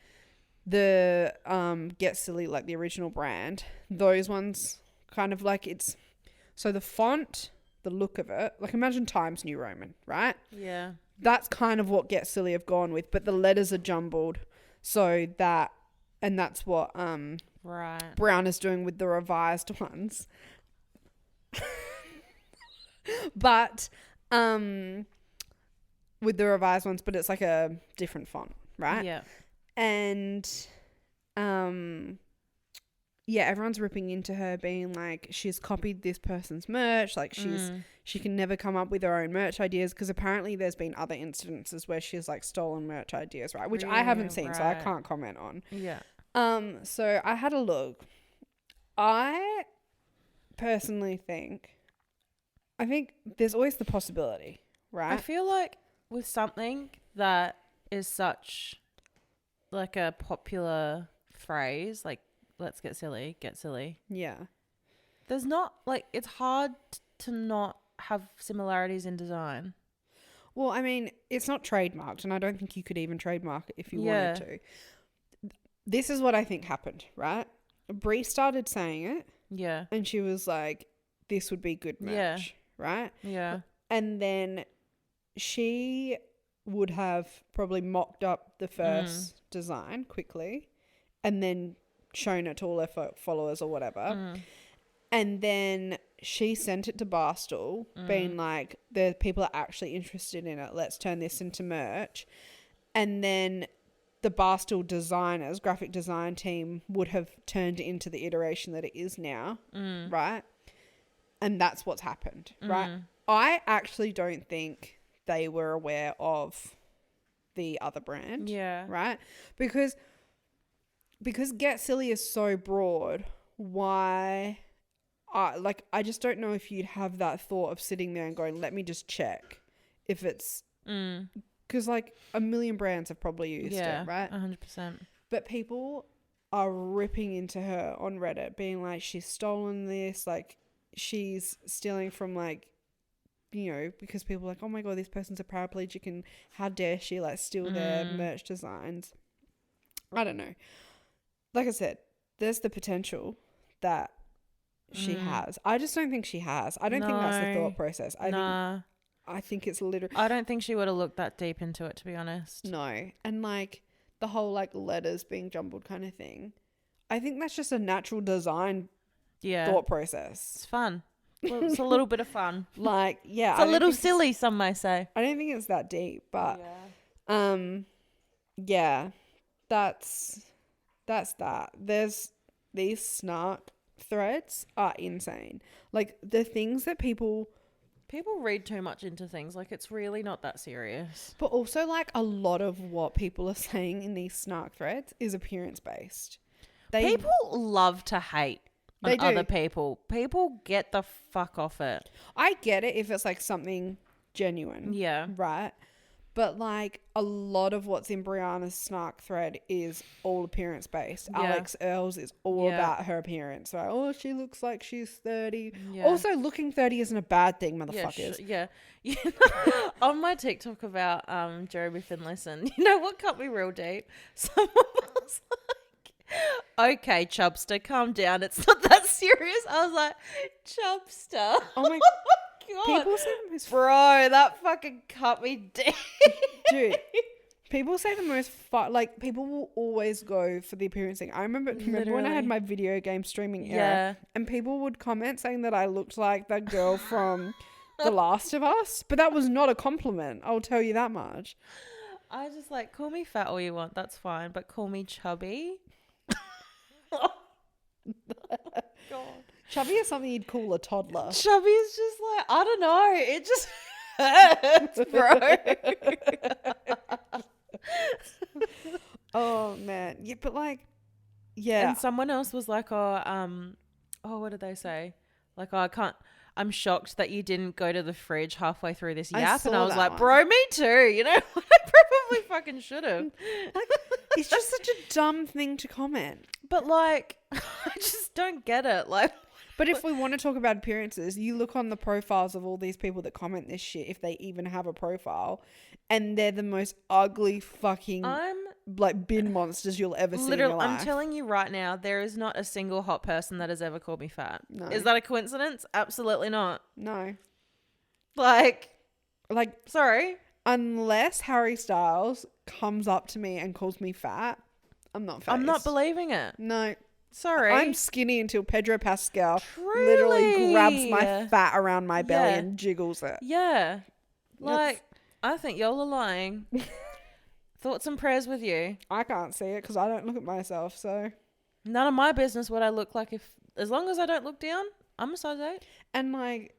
the Get Silly, like the original brand, those ones kind of like, it's, so the font, the look of it, like imagine Times New Roman, right? Yeah. That's kind of what Get Silly have gone with, but the letters are jumbled, so that, and that's what right. Brown is doing with the revised ones. But with the revised ones, but it's like a different font, right? Yeah. And yeah, everyone's ripping into her, being like, she's copied this person's merch, like she can never come up with her own merch ideas, because apparently there's been other incidences where she's like stolen merch ideas, right? Which I haven't seen, so I can't comment on. Yeah. So I had a look. I personally think there's always the possibility, right? I feel like with something that is such like a popular phrase, like let's get silly. Yeah. There's not like it's hard to not have similarities in design. Well, I mean, it's not trademarked, and I don't think you could even trademark it if you wanted to. This is what I think happened, right? Brie started saying it. Yeah. And she was like, this would be good merch, right? Yeah. And then she would have probably mocked up the first design quickly and then shown it to all her followers or whatever. And then she sent it to Barstool being like, the people are actually interested in it. Let's turn this into merch. And then the Barstool designers, graphic design team would have turned it into the iteration that it is now, right? And that's what's happened, right? I actually don't think they were aware of the other brand, right? Because Get Silly is so broad, why... I just don't know if you'd have that thought of sitting there and going, let me just check if it's... Because, like, a million brands have probably used it, right? 100%. But people are ripping into her on Reddit, being like, she's stolen this, like, she's stealing from, like, you know, because people are like, oh my God, this person's a paraplegic and how dare she, like, steal their merch designs. I don't know. Like I said, there's the potential that she has. I just don't think she has. I don't think that's the thought process. I think it's literally... I don't think she would have looked that deep into it, to be honest. No. And, like, the whole, like, letters being jumbled kind of thing. I think that's just a natural design thought process. It's fun. Well, it's a little bit of fun. Like, yeah. It's a little silly, some may say. I don't think it's that deep, but... Yeah. That's that. There's... These snark threads are insane. Like, the things that people read too much into things. Like, it's really not that serious. But also, like, a lot of what people are saying in these snark threads is appearance based. People love to hate on other people. People get the fuck off it. I get it if it's like something genuine. Yeah. Right? But, like, a lot of what's in Brianna's snark thread is all appearance based. Yeah. Alex Earls is all about her appearance. Right? Oh, she looks like she's 30. Yeah. Also, looking 30 isn't a bad thing, motherfuckers. Yeah. On my TikTok about Jeremy Finlayson, you know what cut me real deep? Someone was like, okay, Chubster, calm down. It's not that serious. I was like, Chubster. Oh my God. People say the most... Bro, that fucking cut me deep. Dude, people say the most like, people will always go for the appearance thing. Remember when I had my video game streaming era, and people would comment saying that I looked like that girl from The Last of Us, but that was not a compliment, I'll tell you that much. I just like, call me fat all you want, that's fine, but call me chubby. God. Chubby is something you'd call a toddler. Chubby is just like, I don't know. It just hurts, bro. Oh, man. Yeah, but like, yeah. And someone else was like, what did they say? Like, I'm shocked that you didn't go to the fridge halfway through this yap. And I was like, bro, me too. You know, I probably fucking should have. Like, it's just such a dumb thing to comment. But like, I just don't get it. Like, but if we want to talk about appearances, you look on the profiles of all these people that comment this shit, if they even have a profile, and they're the most ugly fucking like bin monsters you'll ever see in your life. I'm telling you right now, there is not a single hot person that has ever called me fat. No. Is that a coincidence? Absolutely not. No. Like, sorry. Unless Harry Styles comes up to me and calls me fat, I'm not fat. I'm not believing it. No. Sorry. I'm skinny until Pedro Pascal literally grabs my fat around my belly and jiggles it. Yeah. Like, I think y'all are lying. Thoughts and prayers with you. I can't see it because I don't look at myself, so. None of my business what I look like as long as I don't look down, I'm a size 8. And like,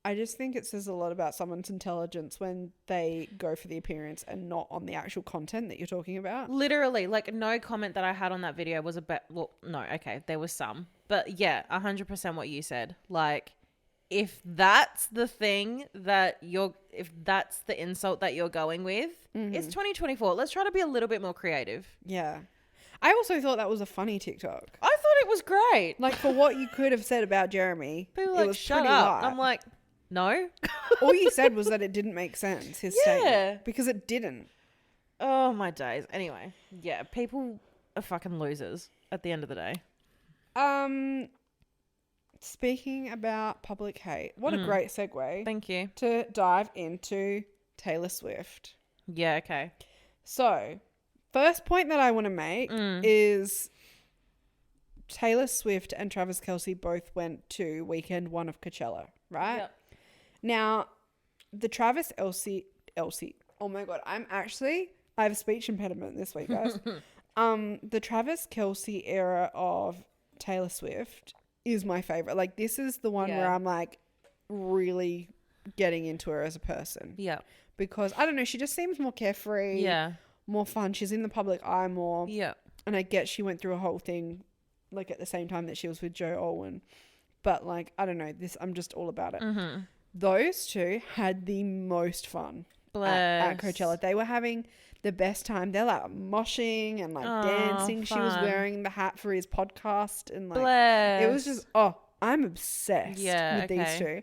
I just think it says a lot about someone's intelligence when they go for the appearance and not on the actual content that you're talking about. Literally, like, no comment that I had on that video was about, well, no, okay, there was some. But yeah, 100% what you said. Like, if that's the thing that if that's the insult that you're going with, it's 2024. Let's try to be a little bit more creative. Yeah. I also thought that was a funny TikTok. I thought it was great. Like, for what you could have said about Jeremy, People were it like, was shut pretty up. light. I'm like, no. All you said was that it didn't make sense, his statement. Because it didn't. Oh, my days. Anyway, yeah, people are fucking losers at the end of the day. Speaking about public hate, what a great segue. Thank you. To dive into Taylor Swift. Yeah, okay. So, first point that I want to make is Taylor Swift and Travis Kelce both went to weekend one of Coachella, right? Yep. Now, the Travis Elsie, oh my God, I have a speech impediment this week, guys. The Travis Kelce era of Taylor Swift is my favorite. Like, this is the one where I'm like really getting into her as a person. Yeah. Because, I don't know, she just seems more carefree. Yeah. More fun. She's in the public eye more. Yeah. And I get she went through a whole thing, like, at the same time that she was with Joe Alwyn. But, like, I don't know. I'm just all about it. Mm-hmm. Those two had the most fun at Coachella. They were having the best time. They're, like, moshing and, like, dancing. Fun. She was wearing the hat for his podcast. And, like, it was just, I'm obsessed with these two.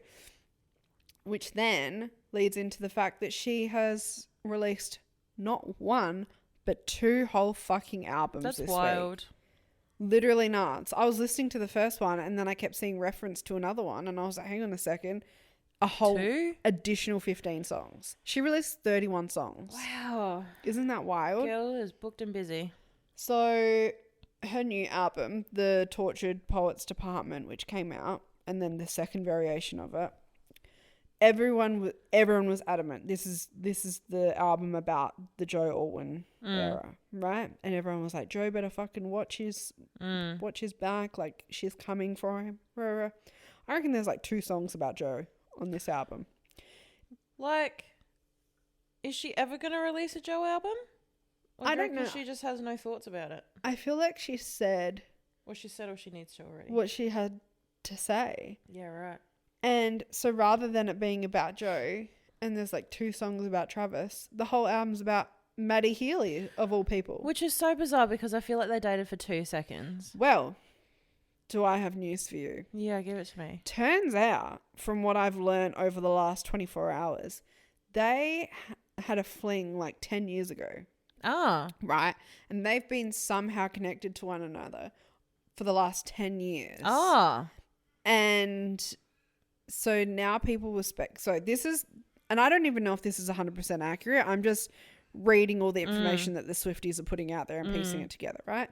Which then leads into the fact that she has released not one, but 2 whole fucking albums this week. That's wild. Literally nuts. I was listening to the first one and then I kept seeing reference to another one and I was like, hang on a second. A whole additional 15 songs. She released 31 songs. Wow. Isn't that wild? Girl is booked and busy. So her new album, the Tourtered Poets Department, which came out, and then the second variation of it, everyone was adamant. This is the album about the Joe Alwyn era, right? And everyone was like, Joe better fucking watch his back. Like, she's coming for him. I reckon there's like 2 songs about Joe on this album. Like, is she ever going to release a Joe album? Or I don't know. She just has no thoughts about it. I feel like she said what she said, or she needs to already. What she had to say. Yeah, right. And so rather than it being about Joe, and there's like 2 songs about Travis, the whole album's about Matty Healy, of all people. Which is so bizarre because I feel like they dated for 2 seconds. Well, do I have news for you? Yeah, give it to me. Turns out, from what I've learned over the last 24 hours, they had a fling like 10 years ago. Ah. Right? And they've been somehow connected to one another for the last 10 years. Ah. And so now people will so this is, and I don't even know if this is 100% accurate. I'm just reading all the information that the Swifties are putting out there and piecing it together, right?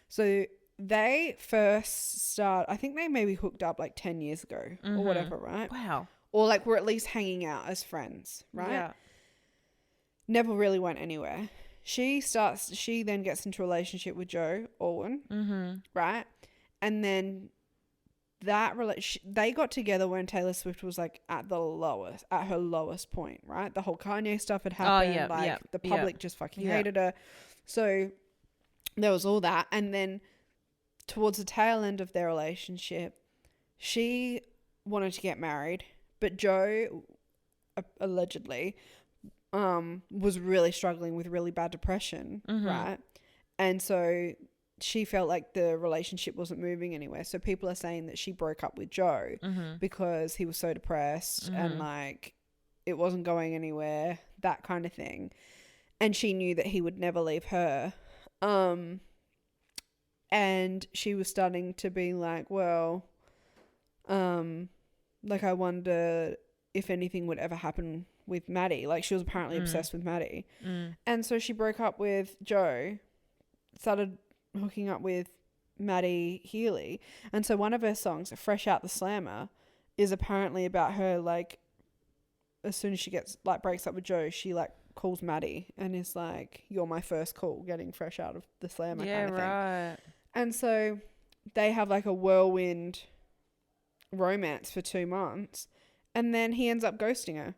So they first I think they maybe hooked up like 10 years ago or whatever, right? Wow. Or like we're at least hanging out as friends, right? Yeah. Never really went anywhere. She then gets into a relationship with Joe Alwyn, right? And then they got together when Taylor Swift was like at her lowest point, right? The whole Kanye stuff had happened. The public just fucking hated her. So there was all that. And then towards the tail end of their relationship, she wanted to get married, but Joe allegedly was really struggling with really bad depression, right? And so she felt like the relationship wasn't moving anywhere. So people are saying that she broke up with Joe because he was so depressed and like it wasn't going anywhere, that kind of thing. And she knew that he would never leave her. And she was starting to be like, well, like I wonder if anything would ever happen with Matty. Like she was apparently obsessed with Matty. And so she broke up with Joe, started hooking up with Matty Healy. And so one of her songs, Fresh Out the Slammer, is apparently about her, like, as soon as she breaks up with Joe, she like calls Matty and is like, you're my first call, getting fresh out of the slammer kind of thing. Yeah, right. And so they have like a whirlwind romance for 2 months and then he ends up ghosting her.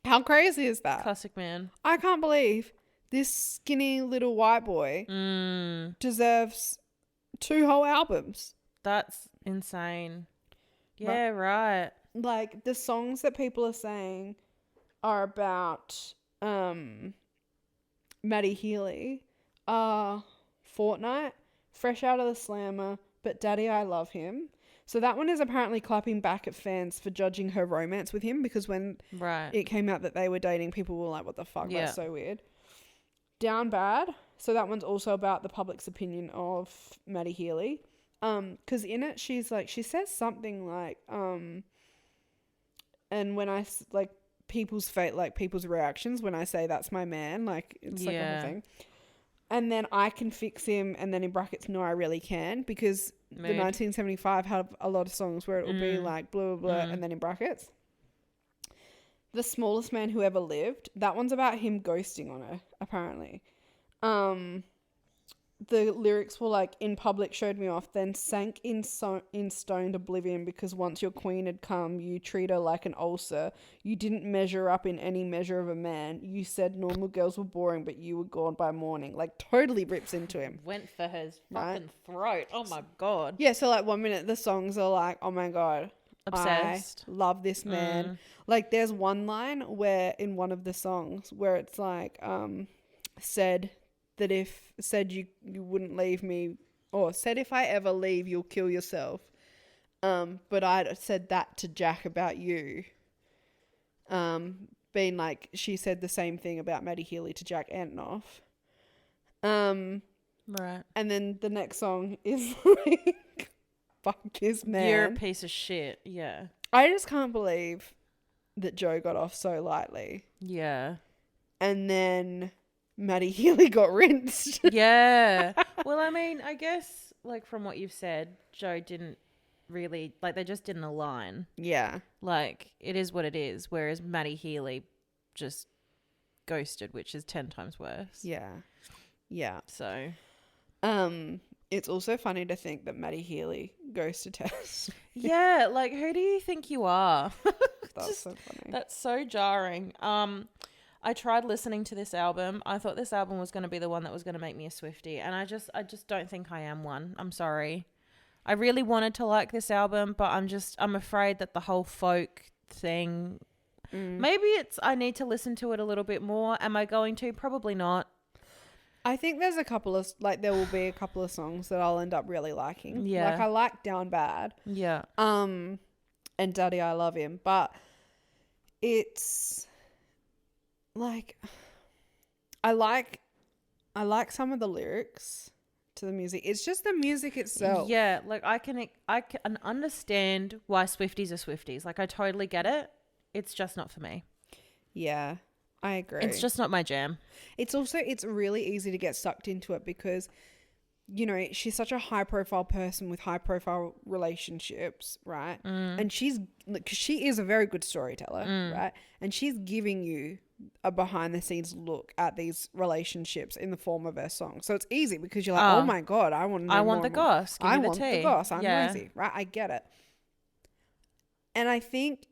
How crazy is that? Classic man. I can't believe this skinny little white boy deserves 2 whole albums. That's insane. Yeah, right. Like, the songs that people are saying are about Matty Healy are Fortnight, Fresh Out of the Slammer, But Daddy I Love Him. So that one is apparently clapping back at fans for judging her romance with him, because when it came out that they were dating, people were like, what the fuck, that's so weird. Down Bad. So that one's also about the public's opinion of Matty Healy. Because in it, she says something like, and when I, like, people's fate, like, people's reactions when I say that's my man, like, it's like a whole thing. And then I can fix him, and then in brackets, no, I really can, because the 1975 had a lot of songs where it would be like blah, blah, blah, and then in brackets. The Smallest Man Who Ever Lived, that one's about him ghosting on her, apparently. The lyrics were like, in public showed me off, then sank in stoned oblivion, because once your queen had come, you treat her like an ulcer. You didn't measure up in any measure of a man. You said normal girls were boring, but you were gone by morning. Like, totally rips into him. Went for his fucking throat. Oh my God. Yeah, so like 1 minute the songs are like, oh my God, obsessed. I love this man. Like, there's one line where in one of the songs where it's like, said you wouldn't leave me, or said if I ever leave you'll kill yourself, but I said that to Jack about you, being like, she said the same thing about Matty Healy to Jack Antonoff. Right. And then the next song is like, fuck his man, you're a piece of shit. Yeah, I just can't believe that Joe got off so lightly. Yeah. And then Matty Healy got rinsed. Yeah. Well, I mean, I guess, like, from what you've said, Joe didn't really, like, they just didn't align. Yeah. Like, it is what it is. Whereas Matty Healy just ghosted, which is 10 times worse. Yeah. Yeah. So. It's also funny to think that Matty Healy ghosted Tess. Yeah. Like, who do you think you are? That's so funny. That's so jarring. I tried listening to this album. I thought this album was going to be the one that was going to make me a Swiftie, and I just don't think I am one. I'm sorry. I really wanted to like this album, but I'm afraid that the whole folk thing, maybe I need to listen to it a little bit more. Am I going to? Probably not. I think there's there will be a couple of songs that I'll end up really liking. Yeah. Like, I like Down Bad. Yeah. And Daddy I Love Him, but it's like, I like some of the lyrics to the music. It's just the music itself. Yeah, like, I can understand why Swifties are Swifties. Like, I totally get it. It's just not for me. Yeah, I agree. It's just not my jam. It's really easy to get sucked into it because, you know, she's such a high profile person with high profile relationships, right? And she is a very good storyteller, right? And she's giving you a behind the scenes look at these relationships in the form of her song. So it's easy because you're like, oh my God, I want to know I want the goss. Give me the tea. the goss. I'm lazy, right? I get it. And I think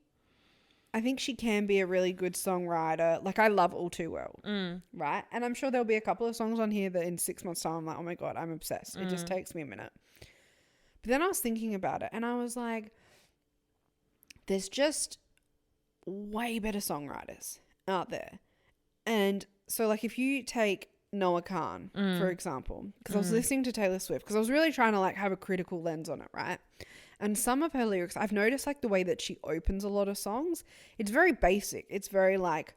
she can be a really good songwriter. Like, I love All Too Well, right? And I'm sure there'll be a couple of songs on here that in 6 months' time I'm like, oh my God, I'm obsessed. It just takes me a minute. But then I was thinking about it and I was like, there's just way better songwriters out there. And so, like, if you take Noah Kahan, for example, because I was listening to Taylor Swift, because I was really trying to, like, have a critical lens on it, right? And some of her lyrics, I've noticed, like, the way that she opens a lot of songs, it's very basic. It's very like,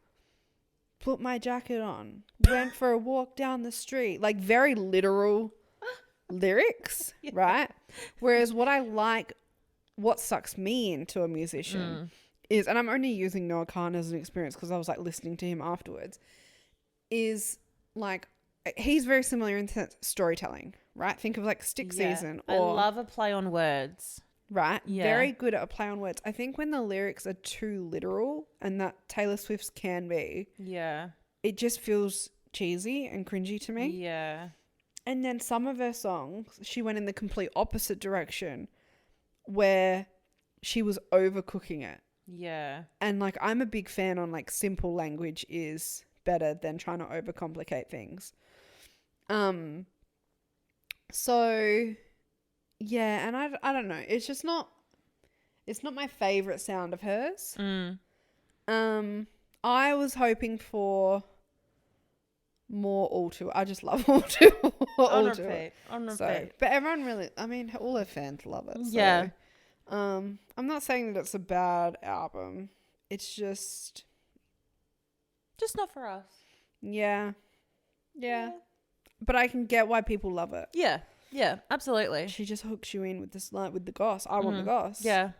put my jacket on, went for a walk down the street, like, very literal lyrics, right? Whereas what sucks me into a musician is, and I'm only using Noah Kahan as an experience because I was, like, listening to him afterwards, is, like, he's very similar in storytelling, right? Think of, like, Stick Season. I love a play on words. Right? Yeah. Very good at a play on words. I think when the lyrics are too literal, and that Taylor Swift's can be, it just feels cheesy and cringy to me. Yeah. And then some of her songs, she went in the complete opposite direction where she was overcooking it. Yeah. And, like, I'm a big fan on, like, simple language is better than trying to overcomplicate things. So, yeah, and I don't know. It's just not... It's not my favourite sound of hers. Mm. I was hoping for more all too. I just love all too. On repeat. So, but everyone really, I mean, all her fans love it. So, Yeah. I'm not saying that it's a bad album. It's just not for us. Yeah. But I can get why people love it. Yeah. Yeah, absolutely. She just hooks you in with this, like, with the goss. I want the goss. Yeah.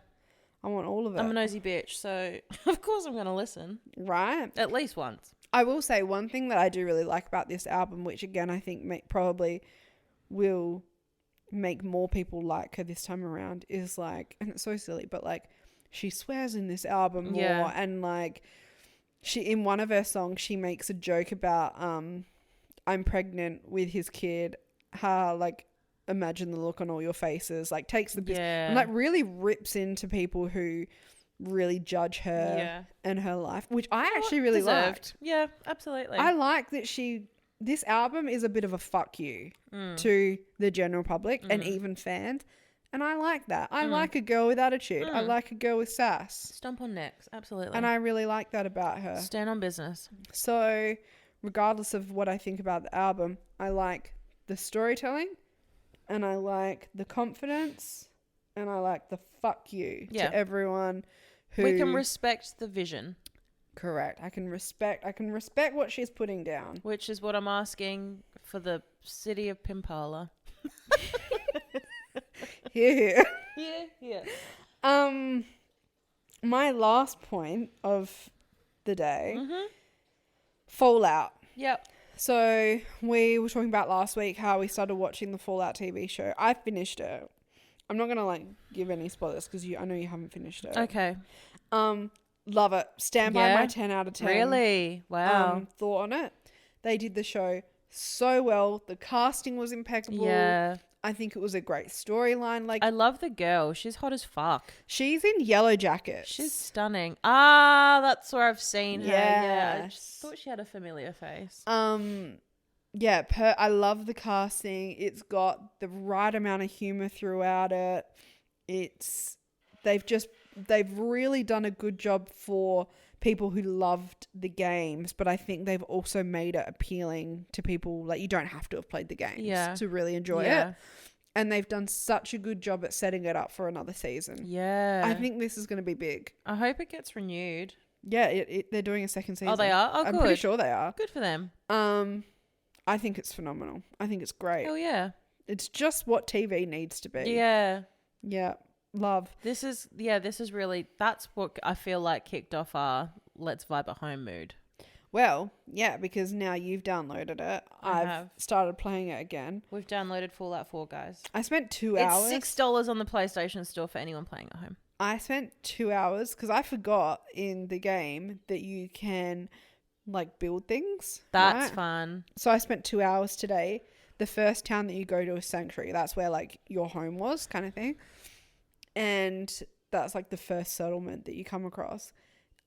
I want all of it. I'm a nosy bitch, so of course I'm going to listen. Right. At least once. I will say one thing that I do really like about this album, which again I think probably will make more people like her this time around, is like, and it's so silly, but like she swears in this album more, and like she, in one of her songs, she makes a joke about I'm pregnant with his kid, like imagine the look on all your faces, like takes the piss, and like really rips into people who really judge her and her life, which I actually really liked. Yeah, absolutely. I like that this album is a bit of a fuck you to the general public and even fans, and I like that. I like a girl with attitude. I like a girl with sass. Stomp on necks, absolutely. And I really like that about her. Stand on business. So regardless of what I think about the album, I like the storytelling, and I like the confidence, and I like the fuck you to everyone who... We can respect the vision. Correct. I can respect what she's putting down. Which is what I'm asking for the city of Pimpala. Here. Yeah. My last point of the day, Fallout. Yep. So we were talking about last week how we started watching the Fallout TV show. I finished it. I'm not gonna like give any spoilers because I know you haven't finished it. Okay. Love it. Stand by my 10 out of 10. Really? Wow. Thought on it. They did the show so well. The casting was impeccable. Yeah. I think it was a great storyline. Like, I love the girl. She's hot as fuck. she's in Yellow Jackets. She's stunning. Ah, that's where I've seen her. Yeah. I Yes. just thought she had a familiar face. Yeah, I love the casting. It's got the right amount of humor throughout it. They've really done a good job for people who loved the games, but I think they've also made it appealing to people. Like, you don't have to have played the games to really enjoy it. And they've done such a good job at setting it up for another season. Yeah. I think this is going to be big. I hope it gets renewed. Yeah, they're doing a second season. Oh, they are? Oh, I'm good. pretty sure they are. Good for them. I think it's phenomenal. I think it's great. Oh, yeah. It's just what TV needs to be. Yeah. Yeah. Love. This is really, that's what I feel like kicked off our let's vibe at home mood. Well, yeah, because now you've downloaded it. I've started playing it again. We've downloaded Fallout 4, guys. I spent 2 hours. It's $6 on the PlayStation Store for anyone playing at home. I spent 2 hours because I forgot in the game that you can like build things. That's right? fun. So I spent 2 hours today. The first town that you go to is Sanctuary. That's where like your home was, kind of thing. And that's like the first settlement that you come across.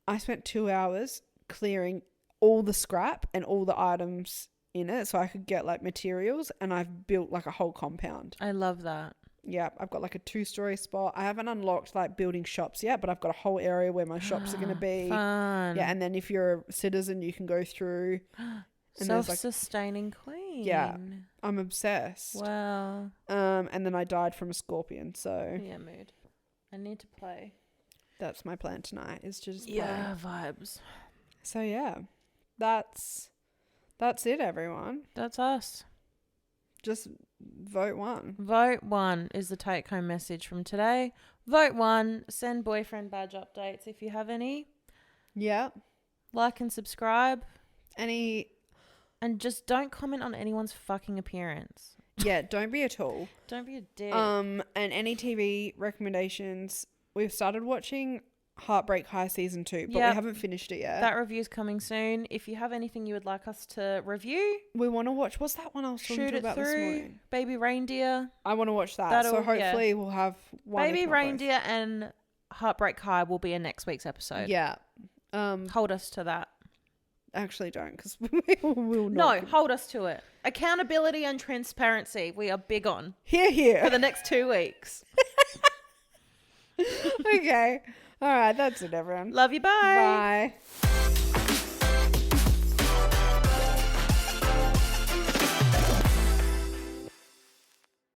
I spent 2 hours clearing all the scrap and all the items in it so I could get like materials, and I've built like a whole compound. I love that. Yeah, I've got like a 2-story spot. I haven't unlocked like building shops yet, but I've got a whole area where my shops are going to be. Fun. Yeah, and then if you're a citizen, you can go through. Self-sustaining queen. Yeah, I'm obsessed. Wow. And then I died from a scorpion, so Yeah, mood. I need to play. that's my plan tonight, is to just play. Yeah, vibes. So yeah, that's it, everyone. That's us. Just vote one. Vote 1 is the take-home message from today. Vote 1. Send boyfriend badge updates if you have any. Yeah. Like and subscribe. And just don't comment on anyone's fucking appearance. Yeah, don't be a tool. Don't be a dick. And any TV recommendations? We've started watching Heartbreak High Season 2, but we haven't finished it yet. That review's coming soon. If you have anything you would like us to review, we want to watch. What's that one I was talking about this morning? Baby Reindeer. I want to watch that. So hopefully we'll have one. Baby Reindeer and Heartbreak High will be in next week's episode. Yeah. Hold us to that. Actually don't, because we will not. No, hold us to it. Accountability and transparency we are big on. Here. For the next 2 weeks. Okay. All right. That's it, everyone. Love you. Bye. Bye.